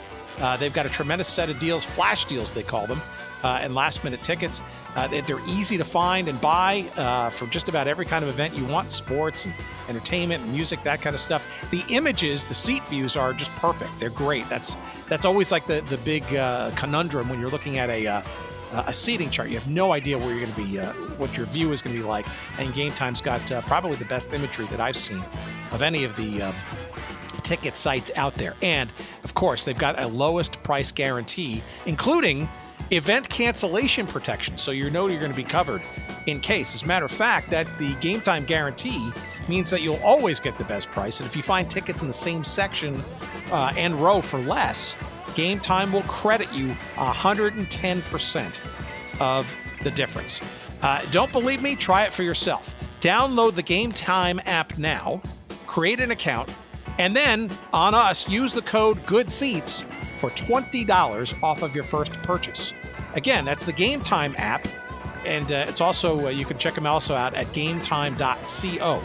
They've got a tremendous set of deals, flash deals they call them, and last-minute tickets. They're easy to find and buy for just about every kind of event you want, sports and entertainment and music, that kind of stuff. The images, the seat views are just perfect. They're great. That's always like the big conundrum when you're looking at a seating chart. You have no idea where you're going to be, what your view is going to be like. And Game Time's got probably the best imagery that I've seen of any of the ticket sites out there. And of course, they've got a lowest price guarantee, including event cancellation protection. So you know you're going to be covered in case. As a matter of fact, that the Game Time guarantee means that you'll always get the best price. And if you find tickets in the same section and row for less, Game Time will credit you 110% of the difference. Don't believe me? Try it for yourself. Download the Game Time app now, create an account, and then on us, use the code GOODSEATS for $20 off of your first purchase. Again, that's the Game Time app, and it's also you can check them also out at gametime.co.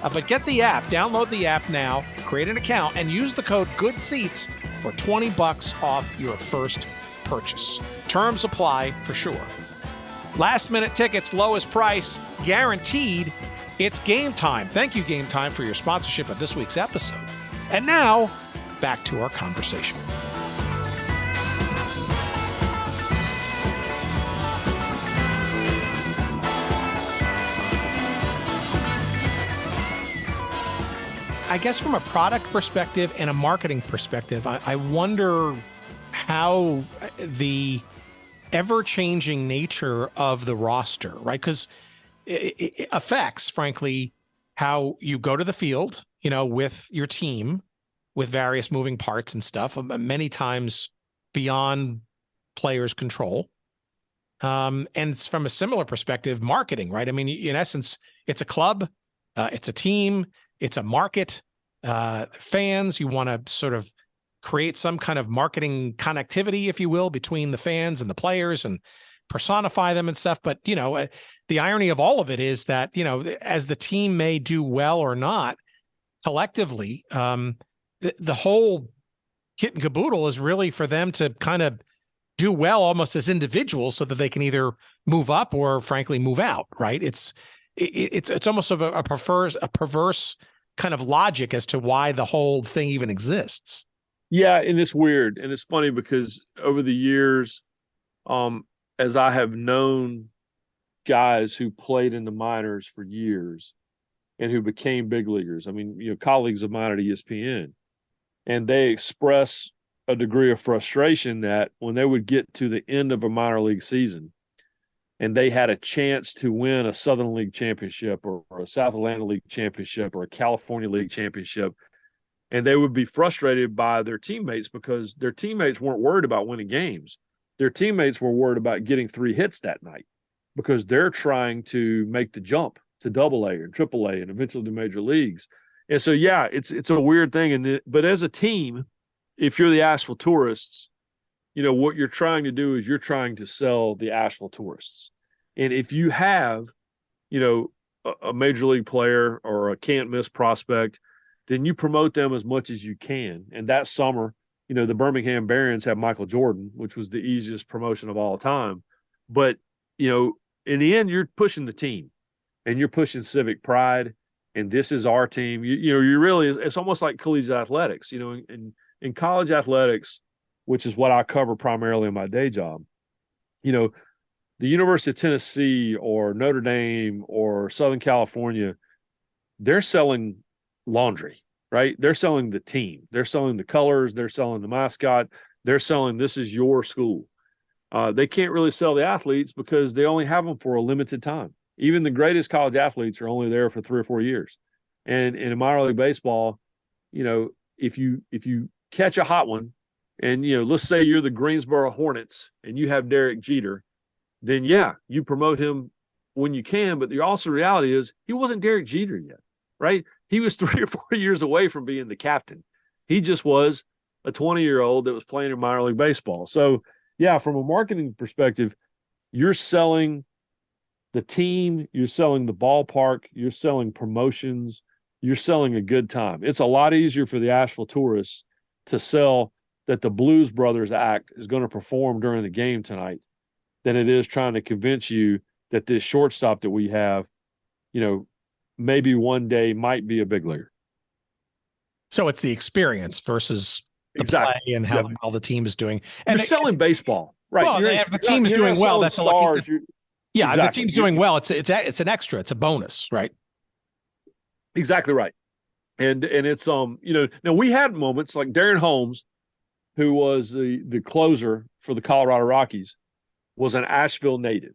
But get the app, download the app now, create an account, and use the code GOODSEATS for $20 off your first purchase. Terms apply for sure. Last minute tickets, lowest price, guaranteed. It's Game Time. Thank you, Game Time, for your sponsorship of this week's episode. And now, back to our conversation. I guess from a product perspective and a marketing perspective, I wonder how the ever-changing nature of the roster, right? Because it affects, frankly, how you go to the field, with your team, with various moving parts and stuff, many times beyond players' control. And it's from a similar perspective, marketing, right? I mean, in essence, it's a club, it's a team, it's a market, fans. You want to sort of create some kind of marketing connectivity, if you will, between the fans and the players and personify them and stuff. But, the irony of all of it is that, as the team may do well or not, collectively, the whole kit and caboodle is really for them to kind of do well almost as individuals so that they can either move up or, frankly, move out, right? It's almost of a perverse kind of logic as to why the whole thing even exists. Yeah, and it's weird. And it's funny because over the years, as I have known guys who played in the minors for years and who became big leaguers, I mean, colleagues of mine at ESPN, and they express a degree of frustration that when they would get to the end of a minor league season and they had a chance to win a Southern League championship or a South Atlantic League championship or a California League championship, and they would be frustrated by their teammates because their teammates weren't worried about winning games. Their teammates were worried about getting 3 hits that night because they're trying to make the jump to AA and AAA and eventually the major leagues. And so, yeah, it's a weird thing. But as a team, if you're the Asheville Tourists, what you're trying to do is you're trying to sell the Asheville Tourists. And if you have, a major league player or a can't miss prospect, then you promote them as much as you can. And that summer, the Birmingham Barons had Michael Jordan, which was the easiest promotion of all time. But, in the end, you're pushing the team and you're pushing civic pride. And this is our team. You really, it's almost like collegiate athletics, in college athletics, which is what I cover primarily in my day job. The University of Tennessee or Notre Dame or Southern California, they're selling laundry, right? They're selling the team. They're selling the colors. They're selling the mascot. They're selling, this is your school. they can't really sell the athletes because they only have them for a limited time. Even the greatest college athletes are only there for 3 or 4 years. And in minor league baseball, if you catch a hot one, and let's say you're the Greensboro Hornets and you have Derek Jeter, then you promote him when you can. But the also reality is he wasn't Derek Jeter yet, right? He was 3 or 4 years away from being the captain. He just was a 20-year-old that was playing in minor league baseball. So, from a marketing perspective, you're selling the team, you're selling the ballpark, you're selling promotions, you're selling a good time. It's a lot easier for the Asheville tourists to sell that the Blues Brothers act is going to perform during the game tonight than it is trying to convince you that this shortstop that we have, maybe one day might be a big leaguer. So it's the experience versus the play and how well the team is doing. And you're selling baseball, right? Well, the team is doing well. That's stars. The team's doing well. It's an extra. It's a bonus, right? Exactly right. And it's now we had moments like Darren Holmes, who was the closer for the Colorado Rockies, was an Asheville native.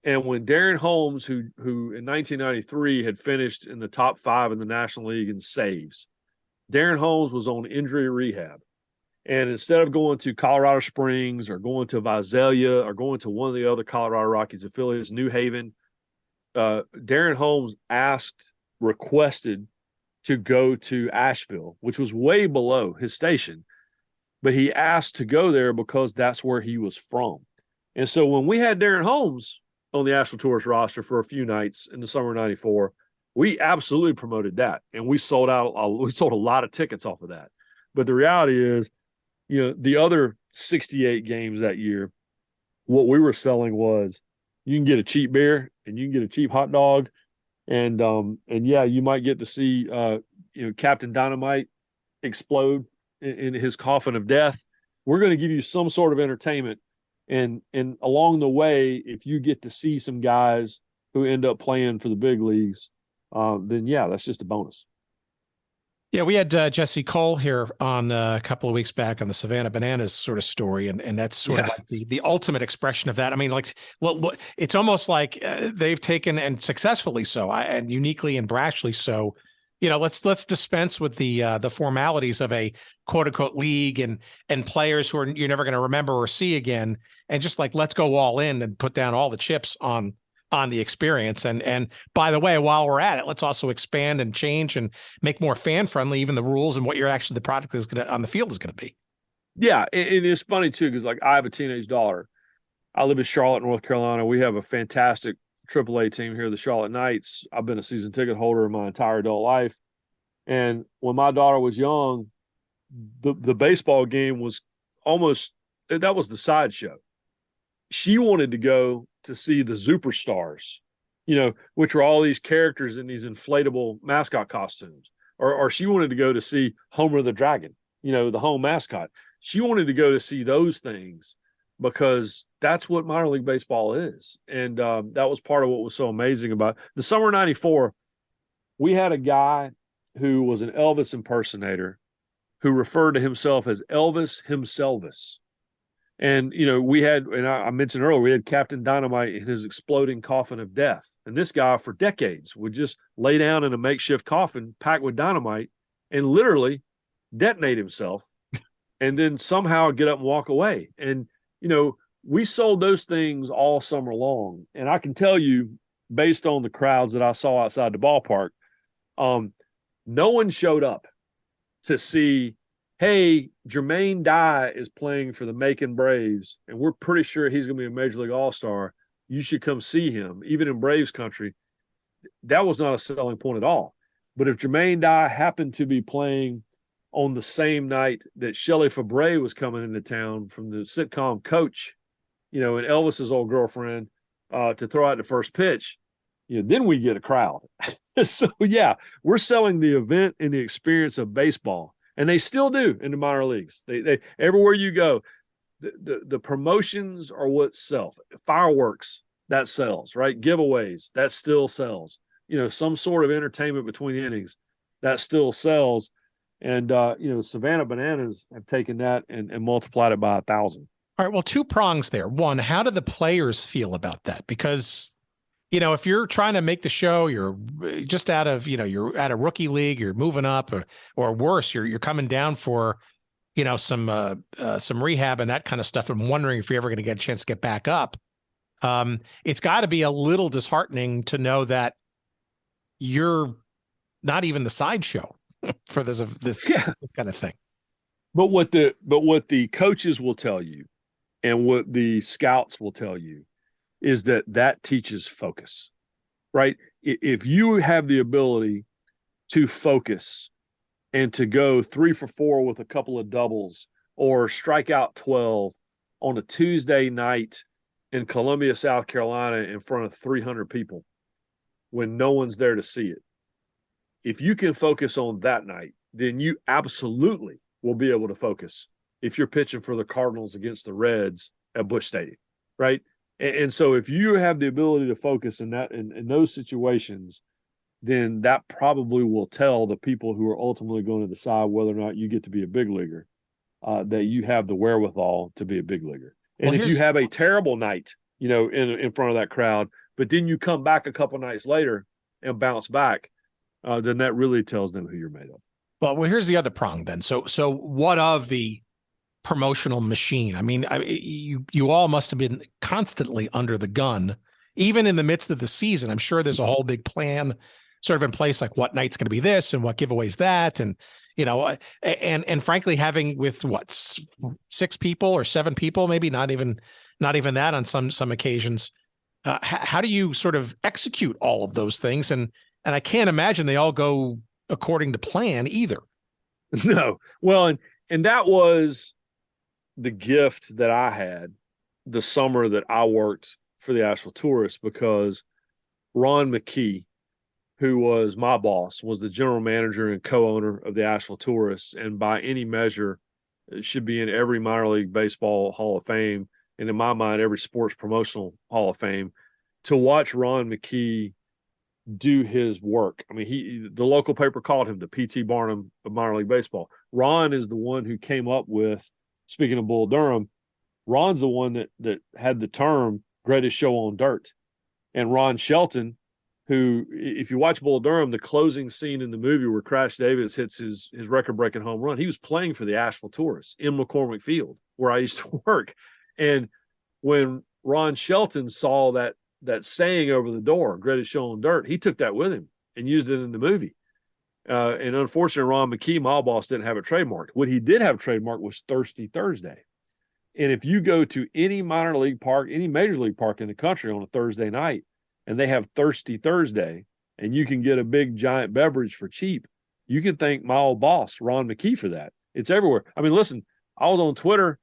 And when Darren Holmes, who in 1993 had finished in the top 5 in the National League in saves, Darren Holmes was on injury rehab. And instead of going to Colorado Springs or going to Visalia or going to one of the other Colorado Rockies affiliates, New Haven, Darren Holmes requested to go to Asheville, which was way below his station. But he asked to go there because that's where he was from. And so when we had Darren Holmes on the Asheville Tourist roster for a few nights in the summer of '94, we absolutely promoted that. And we sold a lot of tickets off of that. But the reality is, the other 68 games that year, what we were selling was you can get a cheap beer and you can get a cheap hot dog. And you might get to see, Captain Dynamite explode in his coffin of death. We're going to give you some sort of entertainment. And along the way, if you get to see some guys who end up playing for the big leagues, then that's just a bonus. Yeah, we had Jesse Cole here on a couple of weeks back on the Savannah Bananas sort of story, and that's sort of like the ultimate expression of that. I mean, it's almost like they've taken, and successfully so, and uniquely and brashly so, let's dispense with the formalities of a quote unquote league and players who you're never going to remember or see again, and just let's go all in and put down all the chips on the experience. And by the way, while we're at it, let's also expand and change and make more fan friendly, even the rules and what the product is going to on the field is going to be. Yeah. And it's funny too, because I have a teenage daughter. I live in Charlotte, North Carolina. We have a fantastic AAA team here, the Charlotte Knights. I've been a season ticket holder my entire adult life. And when my daughter was young, the baseball game was that was the sideshow. She wanted to go to see the Superstars, which are all these characters in these inflatable mascot costumes. Or she wanted to go to see Homer the Dragon, the home mascot. She wanted to go to see those things because that's what minor league baseball is. And that was part of what was so amazing about the summer of '94. We had a guy who was an Elvis impersonator who referred to himself as Elvis himselvis. And, we had, and I mentioned earlier, we had Captain Dynamite in his exploding coffin of death. And this guy for decades would just lay down in a makeshift coffin packed with dynamite and literally detonate himself and then somehow get up and walk away. And, we sold those things all summer long. And I can tell you, based on the crowds that I saw outside the ballpark, no one showed up to see, hey, Jermaine Dye is playing for the Macon Braves, and we're pretty sure he's going to be a Major League All-Star. You should come see him, even in Braves country. That was not a selling point at all. But if Jermaine Dye happened to be playing on the same night that Shelley Fabre was coming into town from the sitcom Coach, and Elvis's old girlfriend, to throw out the first pitch, then we get a crowd. So, we're selling the event and the experience of baseball. And they still do in the minor leagues. They everywhere you go, the promotions are what sells. Fireworks, that sells, right? Giveaways, that still sells. Some sort of entertainment between innings, that still sells. And Savannah Bananas have taken that and multiplied it by 1,000. All right. Well, two prongs there. One, how do the players feel about that? Because, if you're trying to make the show, you're just out of, you're at a rookie league, you're moving up, or worse, you're coming down for, some rehab and that kind of stuff. I'm wondering if you're ever going to get a chance to get back up. It's got to be a little disheartening to know that you're not even the sideshow for this kind of thing. But what the coaches will tell you and what the scouts will tell you is that teaches focus, right? If you have the ability to focus and to go 3 for 4 with a couple of doubles or strike out 12 on a Tuesday night in Columbia, South Carolina, in front of 300 people when no one's there to see it, if you can focus on that night, then you absolutely will be able to focus if you're pitching for the Cardinals against the Reds at Busch Stadium, right? And so if you have the ability to focus in those situations, then that probably will tell the people who are ultimately going to decide whether or not you get to be a big leaguer, that you have the wherewithal to be a big leaguer. And if you have a terrible night, in front of that crowd, but then you come back a couple nights later and bounce back, then that really tells them who you're made of. Well, here's the other prong then. So what of the promotional machine? I mean, you all must have been constantly under the gun, even in the midst of the season. I'm sure there's a whole big plan sort of in place, like what night's going to be this and what giveaways that. And, and frankly, having with 6 people or 7 people, maybe not even that on some occasions. How do you sort of execute all of those things? And I can't imagine they all go according to plan either. No. Well, and that was the gift that I had the summer that I worked for the Asheville Tourists, because Ryan McGee, who was my boss, was the general manager and co-owner of the Asheville Tourists, and by any measure should be in every minor league baseball Hall of Fame, and in my mind, every sports promotional Hall of Fame. To watch Ryan McGee do his work. I mean, the local paper called him the P.T. Barnum of minor league baseball. Ron is the one who came up with, speaking of Bull Durham, Ron's the one that had the term greatest show on dirt. And Ron Shelton, who, if you watch Bull Durham, the closing scene in the movie where Crash Davis hits his record-breaking home run, he was playing for the Asheville Tourists in McCormick Field, where I used to work. And when Ron Shelton saw that saying over the door, greatest show on dirt, he took that with him and used it in the movie. And unfortunately, Ron McGee, my boss, didn't have it trademarked. What he did have trademarked was Thirsty Thursday. And if you go to any minor league park, any major league park in the country on a Thursday night, and they have Thirsty Thursday, and you can get a big giant beverage for cheap, you can thank my old boss, Ron McGee, for that. It's everywhere. I mean, listen, I was on Twitter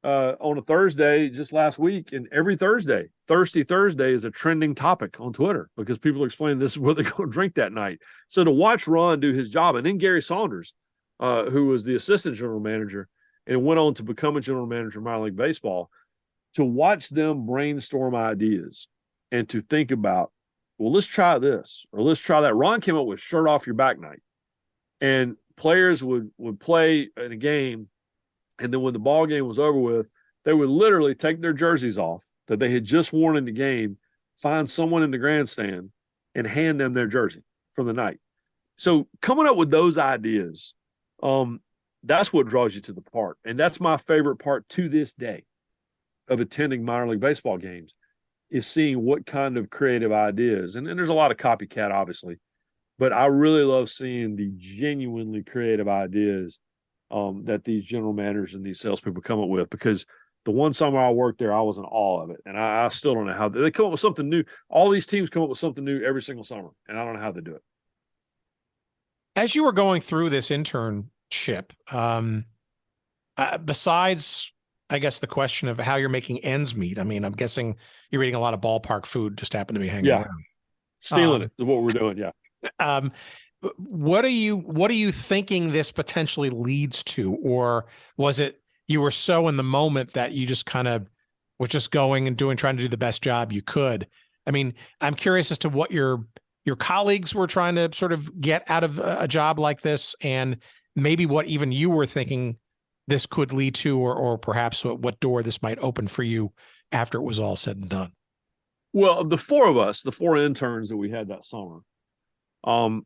on a Thursday just last week, and every Thursday, Thirsty Thursday is a trending topic on Twitter because people are explaining this is what they're going to drink that night. So to watch Ron do his job, and then Gary Saunders, who was the assistant general manager and went on to become a general manager of minor league baseball, to watch them brainstorm ideas and to think about, well, let's try this or let's try that. Ron came up with shirt off your back night, and players would play in a game, and then when the ball game was over with, they would literally take their jerseys off that they had just worn in the game, find someone in the grandstand, and hand them their jersey from the night. So coming up with those ideas, that's what draws you to the park. And that's my favorite part to this day of attending minor league baseball games, is seeing what kind of creative ideas. And there's a lot of copycat, obviously, but I really love seeing the genuinely creative ideas that these general managers and these salespeople come up with, because the one summer I worked there, I was in awe of it. And I still don't know how they come up with something new. All these teams come up with something new every single summer, and I don't know how they do it. As you were going through this internship, besides, I guess, the question of how you're making ends meet, I mean, I'm guessing you're eating a lot of ballpark food, just happen to be hanging around. Stealing it is what we're doing. Yeah. What are you thinking this potentially leads to? Or was it you were so in the moment that you just kind of was just going and trying to do the best job you could? I mean, I'm curious as to what your colleagues were trying to sort of get out of a job like this, and maybe what even you were thinking this could lead to, or perhaps what door this might open for you after it was all said and done? Well, the four of us, the four interns that we had that summer, Carlton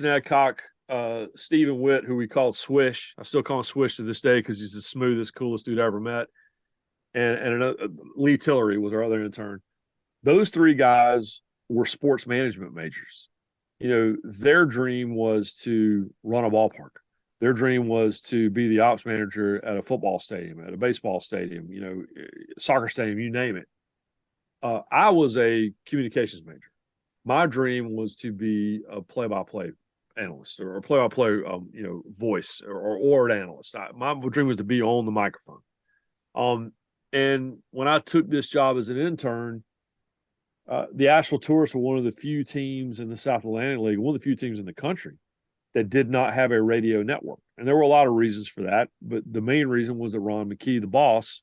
Adcock, Stephen Witt, who we called Swish. I still call him Swish to this day because he's the smoothest, coolest dude I ever met. And Lee Tillery was our other intern. Those three guys were sports management majors. Their dream was to run a ballpark. Their dream was to be the ops manager at a football stadium, at a baseball stadium, soccer stadium, you name it. I was a communications major. My dream was to be a play-by-play analyst or a play-by-play, voice or an analyst. My dream was to be on the microphone. And when I took this job as an intern, the Asheville Tourists were one of the few teams in the South Atlantic League, one of the few teams in the country that did not have a radio network. And there were a lot of reasons for that, but the main reason was that Ryan McGee, the boss,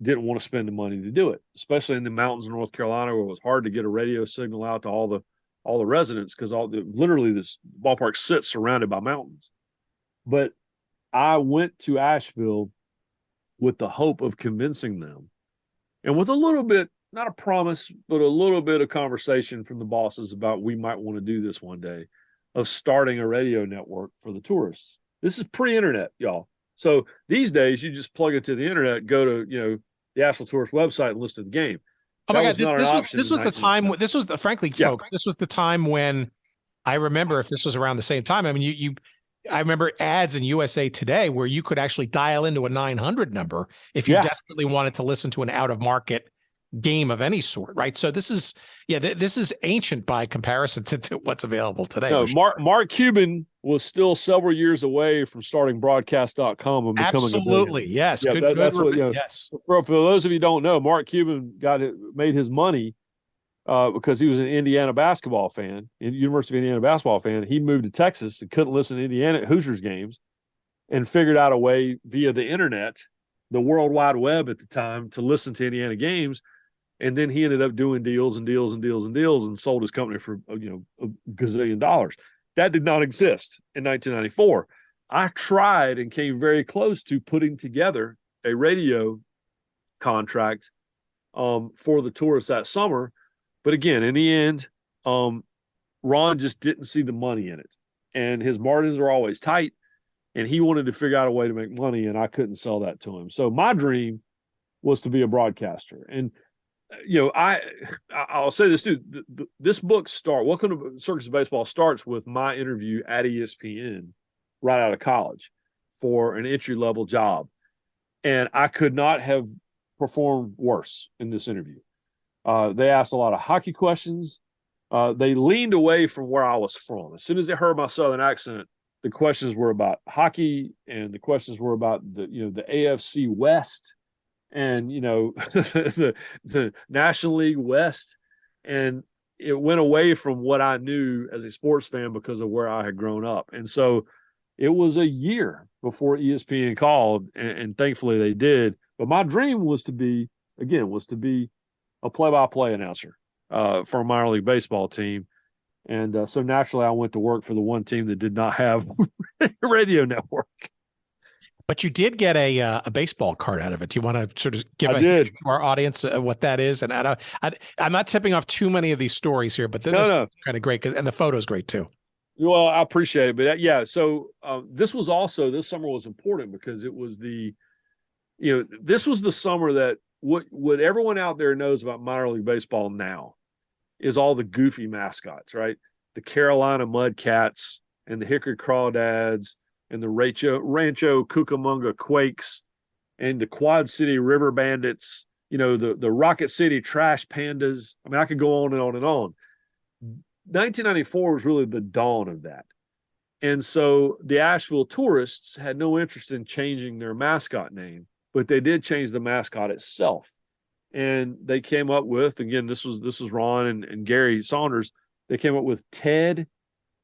didn't want to spend the money to do it, especially in the mountains of North Carolina where it was hard to get a radio signal out to all the residents because literally this ballpark sits surrounded by mountains. But I went to Asheville with the hope of convincing them, and with a little bit, not a promise, but a little bit of conversation from the bosses about we might want to do this one day, of starting a radio network for the tourists. This is pre-internet, y'all. So these days you just plug it to the internet, go to, the Asheville Tourist website and listen to the game. Oh my God, this was the time, frankly, folks, this was the time when I remember, if this was around the same time, I mean, I remember ads in USA Today where you could actually dial into a 900 number if you desperately wanted to listen to an out-of-market game of any sort, right? So this is ancient by comparison to what's available today. No, Mark Cuban was still several years away from starting broadcast.com and becoming absolutely, yes. Yeah, that's what, yes. For those of you who don't know, Mark Cuban made his money because he was an Indiana basketball fan, University of Indiana basketball fan. He moved to Texas and couldn't listen to Indiana Hoosiers games and figured out a way via the internet, the World Wide Web at the time, to listen to Indiana games. And then he ended up doing deals and sold his company for, a gazillion dollars. That did not exist in 1994. I tried and came very close to putting together a radio contract for the tourists that summer. But again, in the end, Ron just didn't see the money in it. And his margins are always tight. And he wanted to figure out a way to make money, and I couldn't sell that to him. So my dream was to be a broadcaster. And I'll say this too. This book Welcome to Circus of Baseball starts with my interview at ESPN right out of college for an entry-level job. And I could not have performed worse in this interview. They asked a lot of hockey questions. They leaned away from where I was from. As soon as they heard my Southern accent, the questions were about hockey and the questions were about the AFC West and the National League West, and it went away from what I knew as a sports fan because of where I had grown up. And so it was a year before ESPN called, and thankfully they did. But my dream was to be a play-by-play announcer for a minor league baseball team. And so naturally I went to work for the one team that did not have a radio network. But you did get a baseball card out of it. Do you want to sort of give our audience what that is? And I'm not tipping off too many of these stories here, but this is kind of great, and the photo's great too. Well, I appreciate it. But so this summer was important because it was this was the summer that what everyone out there knows about minor league baseball now is all the goofy mascots, right? The Carolina Mudcats and the Hickory Crawdads and the Rancho Cucamonga Quakes and the Quad City River Bandits, the Rocket City Trash Pandas. I mean, I could go on and on and on. 1994 was really the dawn of that. And so the Asheville Tourists had no interest in changing their mascot name, but they did change the mascot itself. And they came up with, again, this was Ron and Gary Saunders, they came up with Ted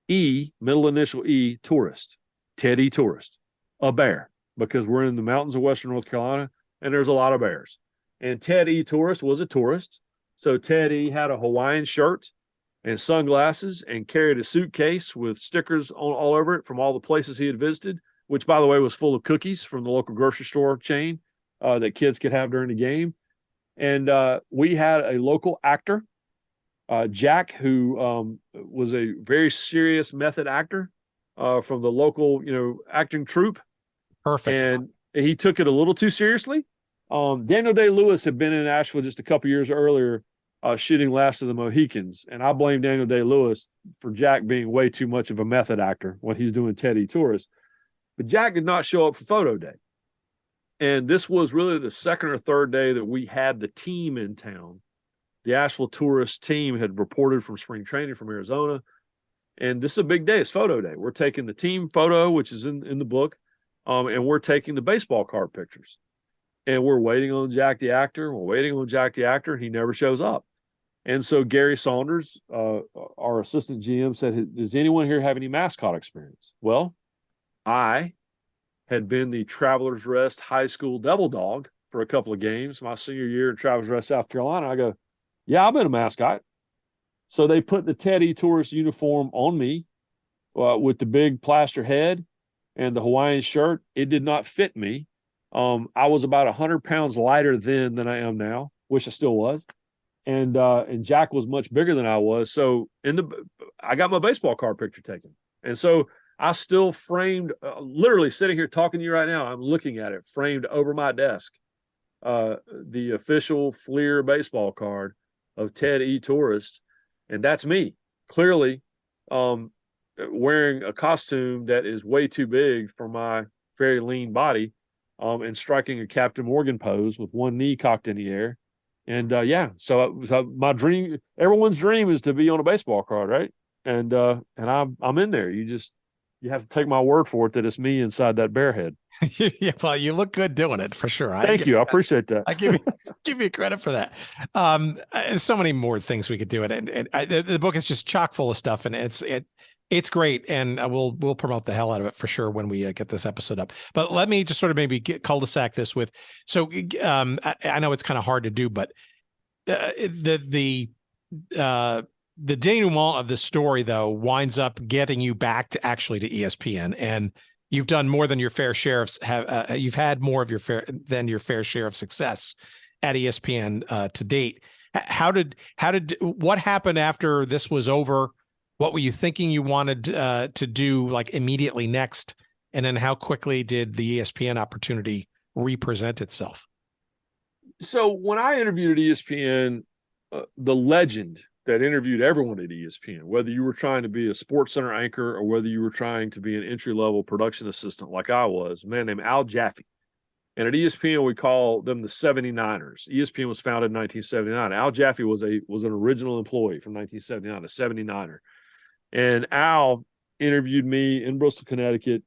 E, middle initial E, Tourist. Ted E. Tourist, a bear, because we're in the mountains of Western North Carolina and there's a lot of bears. And Ted E. Tourist was a tourist. So Ted E. had a Hawaiian shirt and sunglasses and carried a suitcase with stickers all over it from all the places he had visited. which, by the way, was full of cookies from the local grocery store chain that kids could have during the game. And we had a local actor, Jack, who was a very serious method actor from the local, acting troupe. Perfect. And he took it a little too seriously. Daniel Day-Lewis had been in Asheville just a couple years earlier shooting Last of the Mohicans. And I blame Daniel Day-Lewis for Jack being way too much of a method actor when he's doing Ted E. Tourist. But Jack did not show up for photo day. And this was really the second or third day that we had the team in town. The Asheville Tourist team had reported from spring training from Arizona. And this is a big day. It's photo day. We're taking the team photo, which is in the book, and we're taking the baseball card pictures. And we're waiting on Jack the actor. And he never shows up. And so Gary Saunders, our assistant GM, said, does anyone here have any mascot experience? Well, I had been the Travelers Rest High School Devil Dog for a couple of games my senior year in Travelers Rest, South Carolina. I go, yeah, I've been a mascot. So they put the Ted E. Tourist uniform on me with the big plaster head and the Hawaiian shirt. It did not fit me. I was about 100 pounds lighter then than I am now, which I still was. And Jack was much bigger than I was. So I got my baseball card picture taken. And so I still framed, literally sitting here talking to you right now, I'm looking at it framed over my desk, the official Fleer baseball card of Ted E. Tourist. And that's me, clearly wearing a costume that is way too big for my very lean body, and striking a Captain Morgan pose with one knee cocked in the air. And so my dream, everyone's dream is to be on a baseball card, right? And I'm in there. You have to take my word for it that it's me inside that bear head. Yeah, well, you look good doing it for sure. Thank you. I appreciate that. I give you credit for that. So many more things we could do it, and the book is just chock full of stuff, and it's great, and we'll promote the hell out of it for sure when we get this episode up. But let me just sort of maybe cul-de-sac this with. So I know it's kind of hard to do, but the denouement of the story though winds up getting you back to actually to ESPN, and you've done more than your fair share of you've had more of your fair share of success at ESPN to date. What happened after this was over? What were you thinking you wanted to do like immediately next? And then how quickly did the ESPN opportunity represent itself? So when I interviewed at ESPN, the legend that interviewed everyone at ESPN, whether you were trying to be a Sports Center anchor or whether you were trying to be an entry-level production assistant like I was, a man named Al Jaffe. And at ESPN, we call them the 79ers. ESPN was founded in 1979. Al Jaffe was an original employee from 1979, a 79er. And Al interviewed me in Bristol, Connecticut.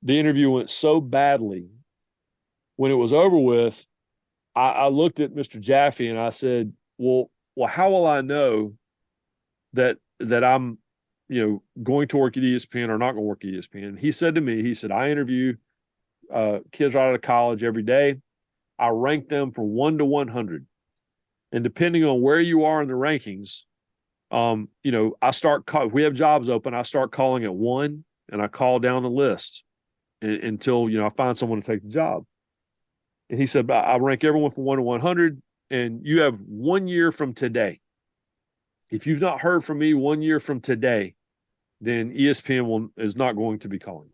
The interview went so badly. When it was over with, I looked at Mr. Jaffe and I said, well, how will I know that I'm, going to work at ESPN or not going to work at ESPN? He said to me, I interview kids right out of college every day. I rank them from 1 to 100. And depending on where you are in the rankings, I start, if we have jobs open, I start calling at 1 and I call down the list until, I find someone to take the job. And he said, I rank everyone from 1 to 100. And you have 1 year from today. If you've not heard from me 1 year from today, then ESPN is not going to be calling.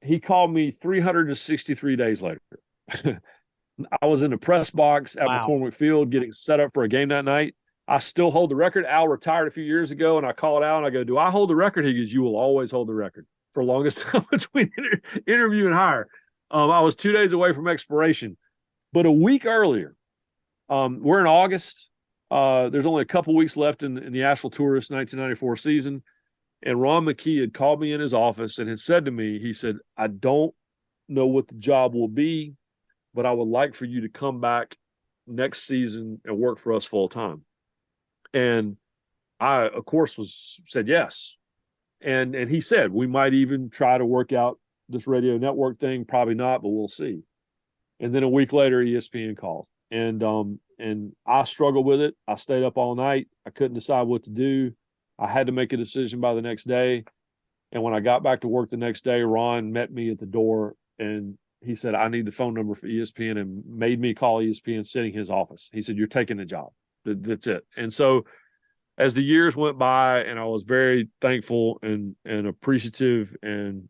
He called me 363 days later. I was in the press box at McCormick Field getting set up for a game that night. I still hold the record. Al retired a few years ago, and I called Al and I go, do I hold the record? He goes, you will always hold the record for the longest time between interview and hire. I was 2 days away from expiration. But a week earlier, we're in August. There's only a couple weeks left in the Asheville Tourist 1994 season. And Ryan McGee had called me in his office and had said to me, he said, I don't know what the job will be, but I would like for you to come back next season and work for us full time. And I, of course, said yes. And he said, we might even try to work out this radio network thing. Probably not, but we'll see. And then a week later, ESPN called, and I struggled with it. I stayed up all night. I couldn't decide what to do. I had to make a decision by the next day. And when I got back to work the next day, Ron met me at the door and he said, I need the phone number for ESPN, and made me call ESPN sitting in his office. He said, you're taking the job. That's it. And so as the years went by, and I was very thankful and appreciative and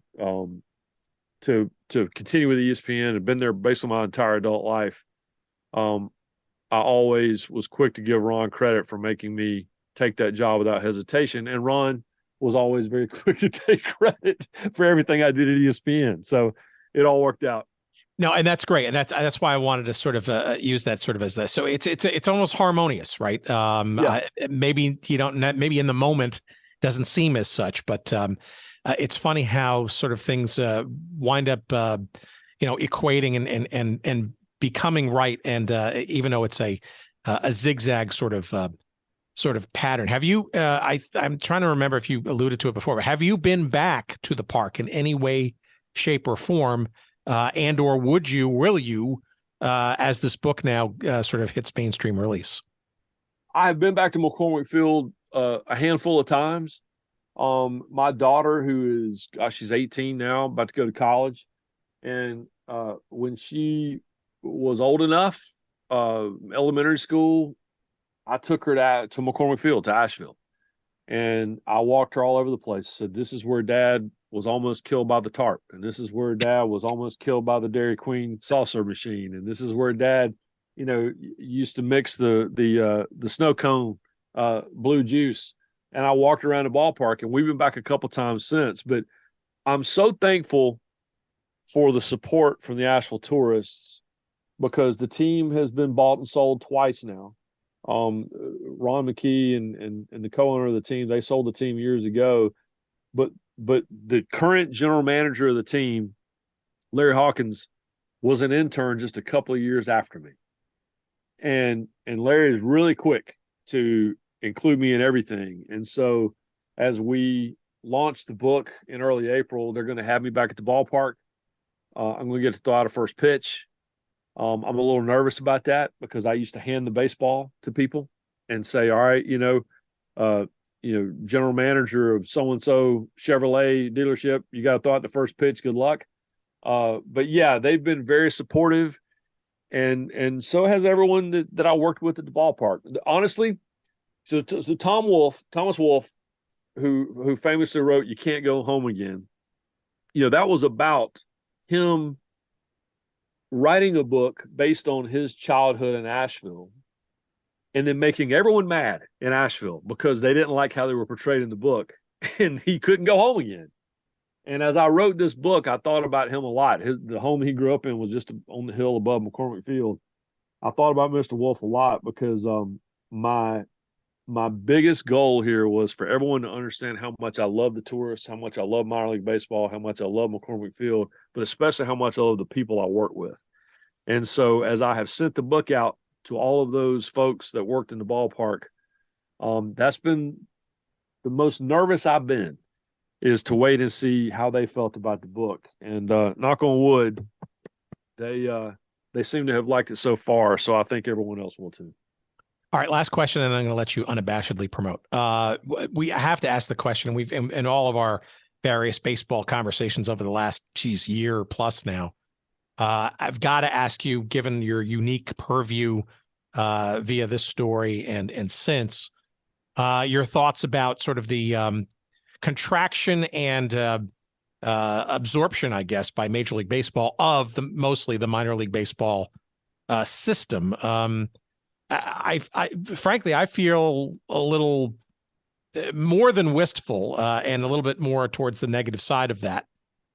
to continue with ESPN and been there basically my entire adult life, I always was quick to give Ron credit for making me take that job without hesitation. And Ron was always very quick to take credit for everything I did at ESPN. So it all worked out. No, and that's great, and that's why I wanted to sort of use that sort of as this. So it's almost harmonious, right? Maybe you don't, maybe in the moment doesn't seem as such, but it's funny how sort of things wind up, equating and becoming right, and even though it's a zigzag sort of pattern. Have you? I'm trying to remember if you alluded to it before, but have you been back to the park in any way, shape, or form? And or will you, as this book now sort of hits mainstream release? I've been back to McCormick Field a handful of times. My daughter, who is, she's 18 now, about to go to college. And when she was old enough, elementary school, I took her to McCormick Field, to Asheville. And I walked her all over the place. Said, this is where Dad was almost killed by the tarp. And this is where Dad was almost killed by the Dairy Queen saucer machine. And this is where Dad, used to mix the snow cone blue juice. And I walked around the ballpark, and we've been back a couple times since. But I'm so thankful for the support from the Asheville tourists, because the team has been bought and sold twice now. Ryan McGee and the co-owner of the team, they sold the team years ago. But the current general manager of the team, Larry Hawkins, was an intern just a couple of years after me. And Larry is really quick to include me in everything. And so as we launch the book in early April, they're going to have me back at the ballpark. I'm going to get to throw out a first pitch. I'm a little nervous about that, because I used to hand the baseball to people and say, all right, general manager of so-and-so Chevrolet dealership, you got to throw out the first pitch. Good luck. But yeah, they've been very supportive, and so has everyone that I worked with at the ballpark. Honestly, so Thomas Wolfe, who famously wrote "You Can't Go Home Again," that was about him writing a book based on his childhood in Asheville, and then making everyone mad in Asheville because they didn't like how they were portrayed in the book, and he couldn't go home again. And as I wrote this book, I thought about him a lot. The home he grew up in was just on the hill above McCormick Field. I thought about Mr. Wolfe a lot, because my biggest goal here was for everyone to understand how much I love the tourists, how much I love minor league baseball, how much I love McCormick Field, but especially how much I love the people I work with. And so as I have sent the book out to all of those folks that worked in the ballpark, that's been the most nervous I've been, is to wait and see how they felt about the book. And knock on wood, they seem to have liked it so far. So I think everyone else will too. All right, last question, and I'm going to let you unabashedly promote. We have to ask the question, and we've in all of our various baseball conversations over the last year plus now. I've got to ask you, given your unique purview via this story and since, your thoughts about sort of the contraction and absorption, I guess, by Major League Baseball of mostly the minor league baseball system. I frankly, I feel a little more than wistful and a little bit more towards the negative side of that.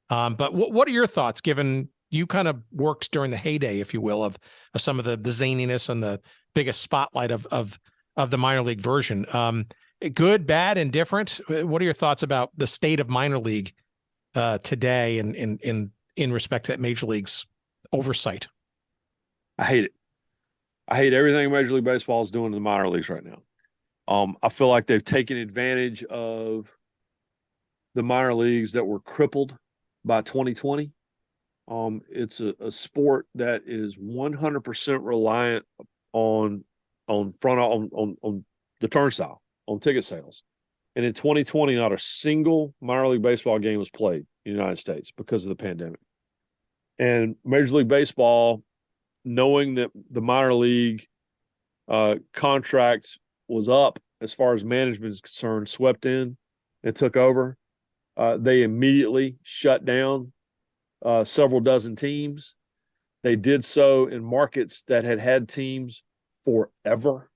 But what are your thoughts, given you kind of worked during the heyday, if you will, of some of the zaniness and the biggest spotlight of the minor league version? Good, bad, indifferent? What are your thoughts about the state of minor league today and in respect to Major League's oversight? I hate it. I hate everything Major League Baseball is doing in the minor leagues right now. I feel like they've taken advantage of the minor leagues that were crippled by 2020. It's a sport that is 100% reliant on the turnstile, on ticket sales. And in 2020, not a single minor league baseball game was played in the United States because of the pandemic. And Major League Baseball, knowing that the minor league contract was up as far as management is concerned, swept in and took over. They immediately shut down several dozen teams. They did so in markets that had teams forever.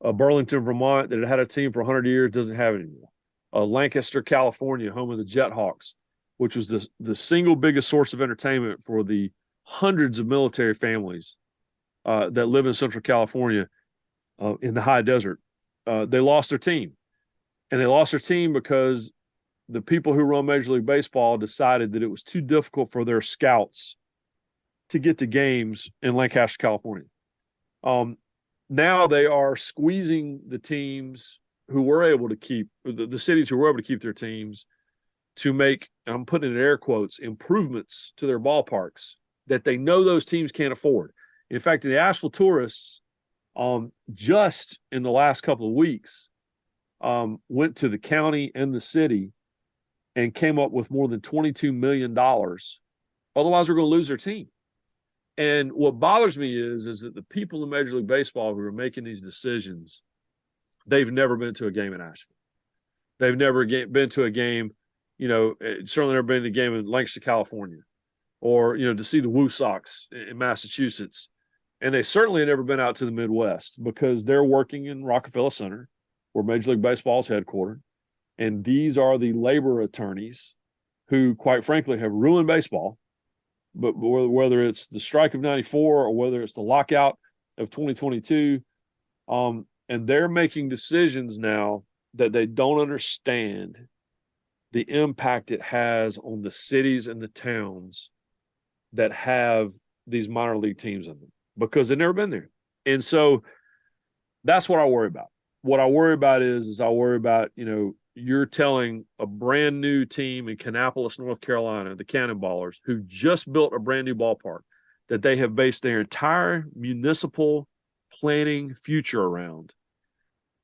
Burlington, Vermont, that had a team for 100 years, doesn't have it anymore. Lancaster, California, home of the Jethawks, which was the single biggest source of entertainment for the hundreds of military families that live in Central California in the high desert. They lost their team. And they lost their team because the people who run Major League Baseball decided that it was too difficult for their scouts to get to games in Lancaster, California. Now they are squeezing the teams who were able to keep, the cities who were able to keep their teams, to make, and I'm putting it in air quotes, improvements to their ballparks that they know those teams can't afford. In fact, the Asheville Tourists, just in the last couple of weeks, went to the county and the city and came up with more than $22 million. Otherwise, we're going to lose their team. And what bothers me is that the people in Major League Baseball who are making these decisions, they've never been to a game in Asheville. They've never been to a game, certainly never been to a game in Lancaster, California, or, to see the Woo Sox in Massachusetts. And they certainly have never been out to the Midwest because they're working in Rockefeller Center, where Major League Baseball is headquartered. And these are the labor attorneys who, quite frankly, have ruined baseball. But whether it's the strike of 94 or whether it's the lockout of 2022, and they're making decisions now that they don't understand the impact it has on the cities and the towns that have these minor league teams in them because they've never been there. And so that's what I worry about. What I worry about is I worry about, you're telling a brand new team in Kannapolis, North Carolina, the Cannonballers, who just built a brand new ballpark that they have based their entire municipal planning future around.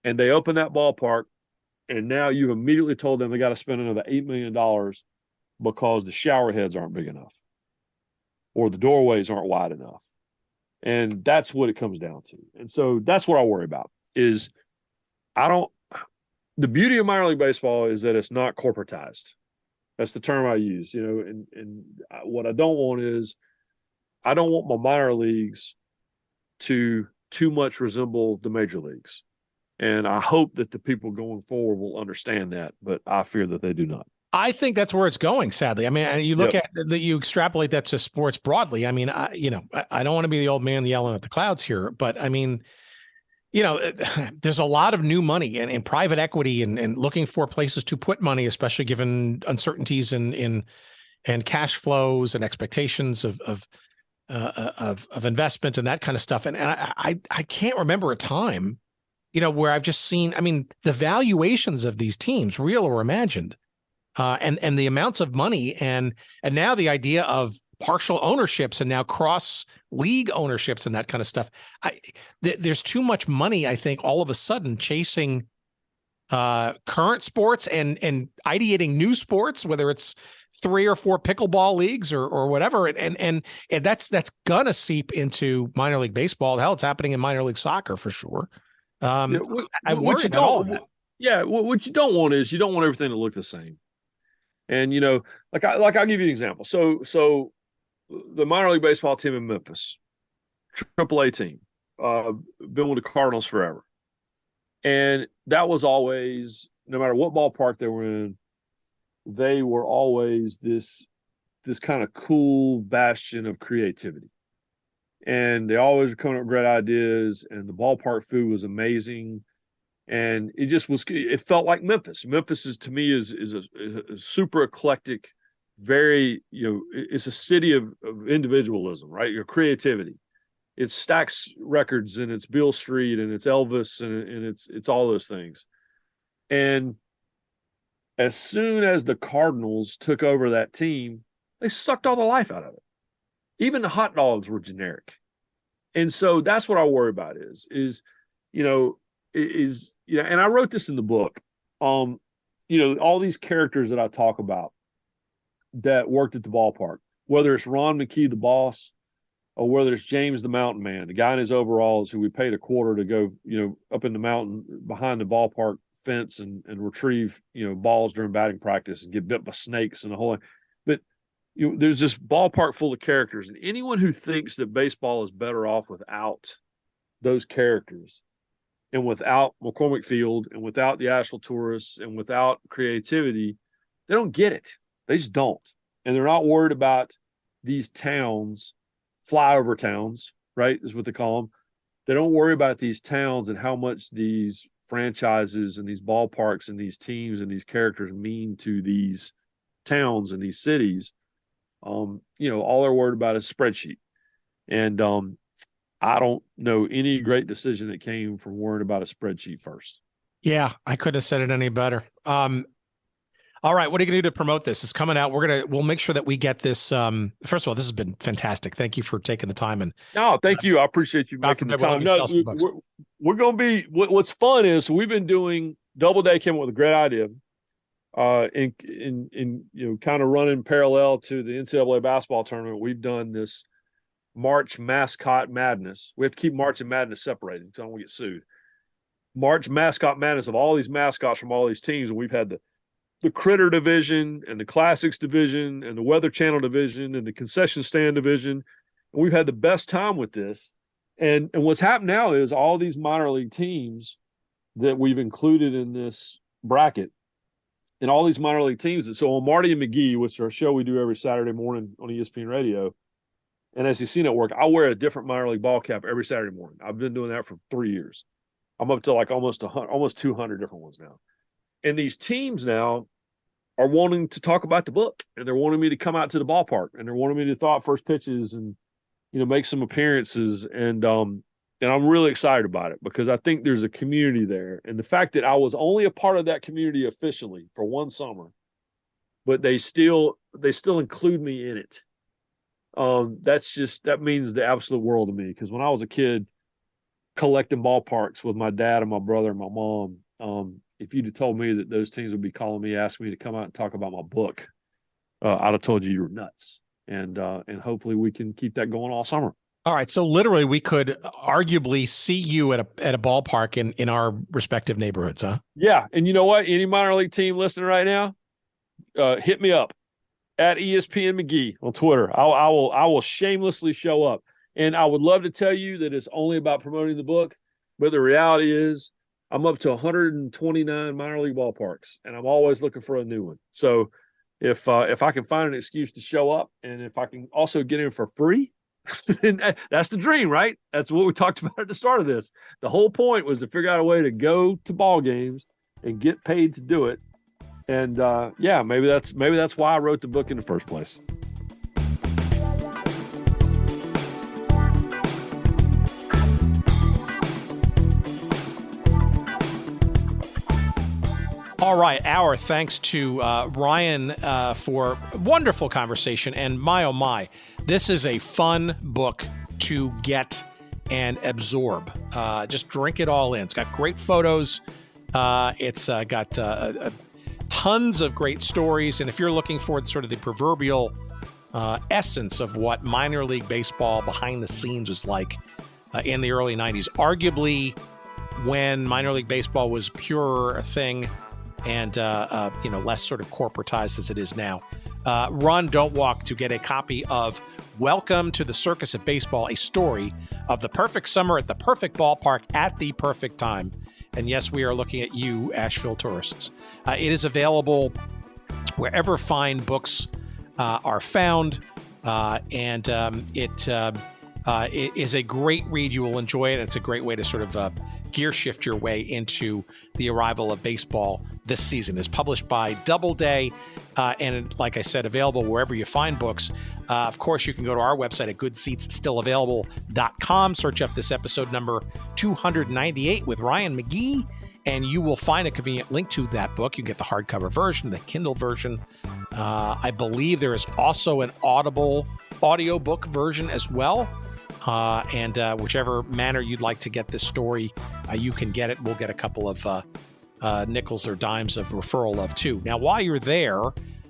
And they open that ballpark, and now you've immediately told them they got to spend another $8 million because the shower heads aren't big enough or the doorways aren't wide enough. And that's what it comes down to. And so that's what I worry about is the beauty of minor league baseball is that it's not corporatized. That's the term I use, and what I don't want is I don't want my minor leagues to too much resemble the major leagues. And I hope that the people going forward will understand that, but I fear that they do not. I think that's where it's going, sadly. I mean, you look at that, you extrapolate that to sports broadly. I mean, I don't want to be the old man yelling at the clouds here, but I mean, there's a lot of new money and private equity and looking for places to put money, especially given uncertainties in cash flows and expectations of investment and that kind of stuff. And I can't remember a time, where I've just seen, the valuations of these teams, real or imagined, and the amounts of money and now the idea of partial ownerships and now cross league ownerships and that kind of stuff. There's too much money, I think, all of a sudden chasing current sports and ideating new sports, whether it's 3 or 4 pickleball leagues or whatever. And that's gonna seep into minor league baseball. Hell, it's happening in minor league soccer for sure. I worry about all of that. Yeah, what you don't want is you don't want everything to look the same. And I'll give you an example. So the minor league baseball team in Memphis, AAA team, been with the Cardinals forever. And that was always, no matter what ballpark they were in, they were always this kind of cool bastion of creativity. And they always were coming up with great ideas, and the ballpark food was amazing. And it just was, it felt like Memphis. Memphis to me is a super eclectic, very, it's a city of individualism, right? Your creativity. It's Stax Records and it's Beale Street and it's Elvis and it's all those things. And as soon as the Cardinals took over that team, they sucked all the life out of it. Even the hot dogs were generic. And so that's what I worry about is and I wrote this in the book. All these characters that I talk about that worked at the ballpark, whether it's Ron McGee, the boss, or whether it's James the mountain man, the guy in his overalls who we paid a quarter to go, up in the mountain behind the ballpark fence and retrieve, balls during batting practice and get bit by snakes and the whole thing. But there's this ballpark full of characters, and anyone who thinks that baseball is better off without those characters and without McCormick Field and without the Asheville Tourists and without creativity, they don't get it. They just don't. And they're not worried about these towns, flyover towns, right, is what they call them. They don't worry about these towns and how much these franchises and these ballparks and these teams and these characters mean to these towns and these cities. All they're worried about is spreadsheet. And I don't know any great decision that came from worrying about a spreadsheet first. Yeah, I couldn't have said it any better. All right, what are you going to do to promote this? It's coming out. We'll make sure that we get this. First of all, this has been fantastic. Thank you for taking the time. And no, thank you. I appreciate you making the time. No, we're going to be. What's fun is we've been doing Doubleday. Came up with a great idea, in kind of running parallel to the NCAA basketball tournament. We've done this March Mascot Madness. We have to keep March and Madness separated so I don't want to get sued. March Mascot Madness of all these mascots from all these teams, and we've had the Critter division and the Classics division and the Weather Channel division and the concession stand division. And we've had the best time with this. And what's happened now is all these minor league teams that we've included in this bracket and all these minor league teams. So on Marty and McGee, which is our show we do every Saturday morning on ESPN Radio and SEC Network, I wear a different minor league ball cap every Saturday morning. I've been doing that for 3 years. I'm up to like almost 200 different ones now. And these teams now are wanting to talk about the book, and they're wanting me to come out to the ballpark, and they're wanting me to throw out first pitches and, make some appearances. And I'm really excited about it because I think there's a community there. And the fact that I was only a part of that community officially for one summer, but they still include me in it. That means the absolute world to me. Because when I was a kid collecting ballparks with my dad and my brother and my mom, if you'd have told me that those teams would be calling me, asking me to come out and talk about my book, I'd have told you were nuts. And hopefully we can keep that going all summer. All right. So literally we could arguably see you at a ballpark in our respective neighborhoods, huh? Yeah. And you know what? Any minor league team listening right now, hit me up at ESPN McGee on Twitter. I will shamelessly show up. And I would love to tell you that it's only about promoting the book, but the reality is I'm up to 129 minor league ballparks, and I'm always looking for a new one. So if I can find an excuse to show up, and if I can also get in for free, that's the dream, right? That's what we talked about at the start of this. The whole point was to figure out a way to go to ball games and get paid to do it. And maybe that's why I wrote the book in the first place. All right. Our thanks to Ryan for a wonderful conversation. And my, oh my, this is a fun book to get and absorb. Just drink it all in. It's got great photos. It's got tons of great stories. And if you're looking for sort of the proverbial essence of what minor league baseball behind the scenes was like in the early 90s, arguably when minor league baseball was pure a thing, and less sort of corporatized as it is now. Run, don't walk to get a copy of Welcome to the Circus of Baseball, a story of the perfect summer at the perfect ballpark at the perfect time. And yes, we are looking at you, Asheville tourists. It is available wherever fine books are found, and it is a great read. You will enjoy it. It's a great way to sort of gear shift your way into the arrival of baseball this season. It's published by Doubleday, and like I said, available wherever you find books. Of course, you can go to our website at goodseatsstillavailable.com, search up this episode number 298 with Ryan McGee, and you will find a convenient link to that book. You can get the hardcover version, the Kindle version. I believe there is also an Audible audiobook version as well. And whichever manner you'd like to get this story you can get it. We'll get a couple of nickels or dimes of referral of too. Now, while you're there,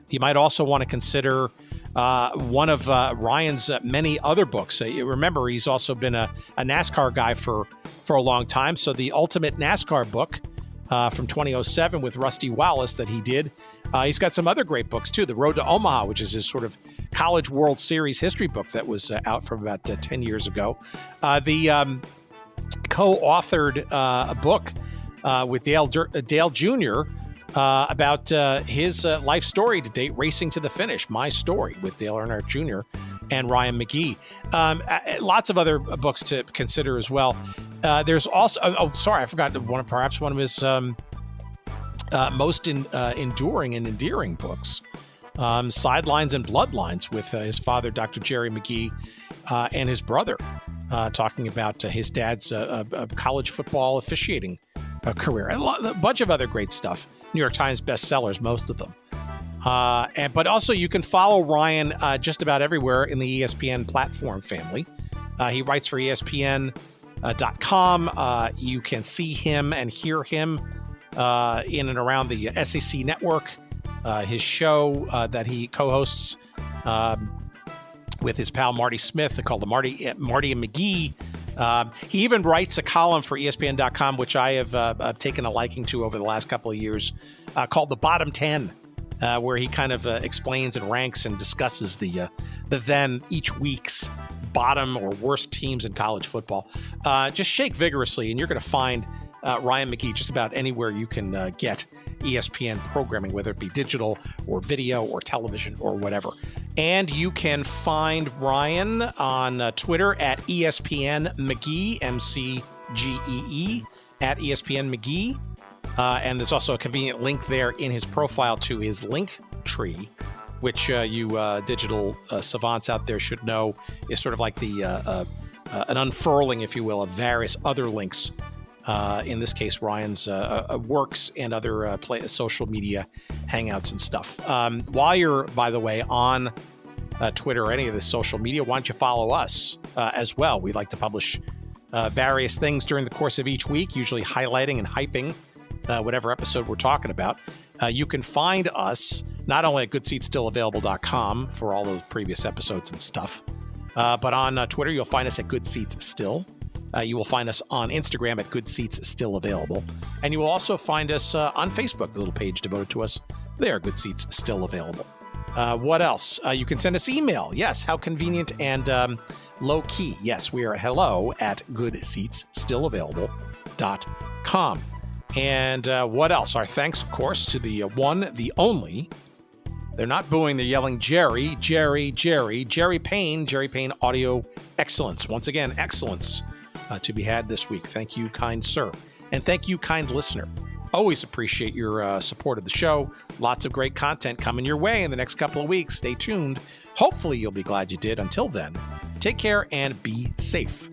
you might also want to consider one of Ryan's many other books. Remember, he's also been a NASCAR guy for a long time. So the Ultimate NASCAR book from 2007 with Rusty Wallace that he did. He's got some other great books too. The Road to Omaha, which is his sort of College World Series history book that was out from about 10 years ago. The co-authored a book with Dale Jr. About his life story to date, Racing to the Finish, My Story, with Dale Earnhardt Jr. and Ryan McGee. Lots of other books to consider as well. There's also, I forgot perhaps one of his most enduring and endearing books, Sidelines and Bloodlines, with his father, Dr. Gehrig McGee, and his brother, talking about his dad's college football officiating career, and a bunch of other great stuff. New York Times bestsellers, most of them. But also you can follow Ryan just about everywhere in the ESPN platform family. He writes for ESPN.com. You can see him and hear him in and around the SEC network. His show that he co-hosts with his pal Marty Smith, called the Marty and McGee. He even writes a column for ESPN.com, which I have taken a liking to over the last couple of years, called The Bottom 10, where he kind of explains and ranks and discusses the then each week's bottom or worst teams in college football. Just shake vigorously, and you're going to find Ryan McGee just about anywhere you can get ESPN programming, whether it be digital or video or television or whatever. And you can find Ryan on Twitter at ESPN McGee, MCGEE, at ESPN McGee. And there's also a convenient link there in his profile to his link tree, which you digital savants out there should know is sort of like the an unfurling, if you will, of various other links. In this case, Ryan's works and other social media hangouts and stuff. While you're, by the way, on Twitter or any of the social media, why don't you follow us as well? We like to publish various things during the course of each week, usually highlighting and hyping whatever episode we're talking about. You can find us not only at goodseatsstillavailable.com for all those previous episodes and stuff, but on Twitter, you'll find us at Good Seats Still. You will find us on Instagram at Good Seats Still Available. And you will also find us on Facebook, the little page devoted to us there, Good Seats Still Available. What else? You can send us email. Yes, how convenient and low key. Yes, we are at hello@goodseatsstillavailable.com. And what else? Our thanks, of course, to the one, the only. They're not booing, they're yelling, Jerry Payne Audio Excellence. Once again, excellence to be had this week. Thank you, kind sir. And thank you, kind listener. Always appreciate your support of the show. Lots of great content coming your way in the next couple of weeks. Stay tuned. Hopefully you'll be glad you did. Until then, take care and be safe.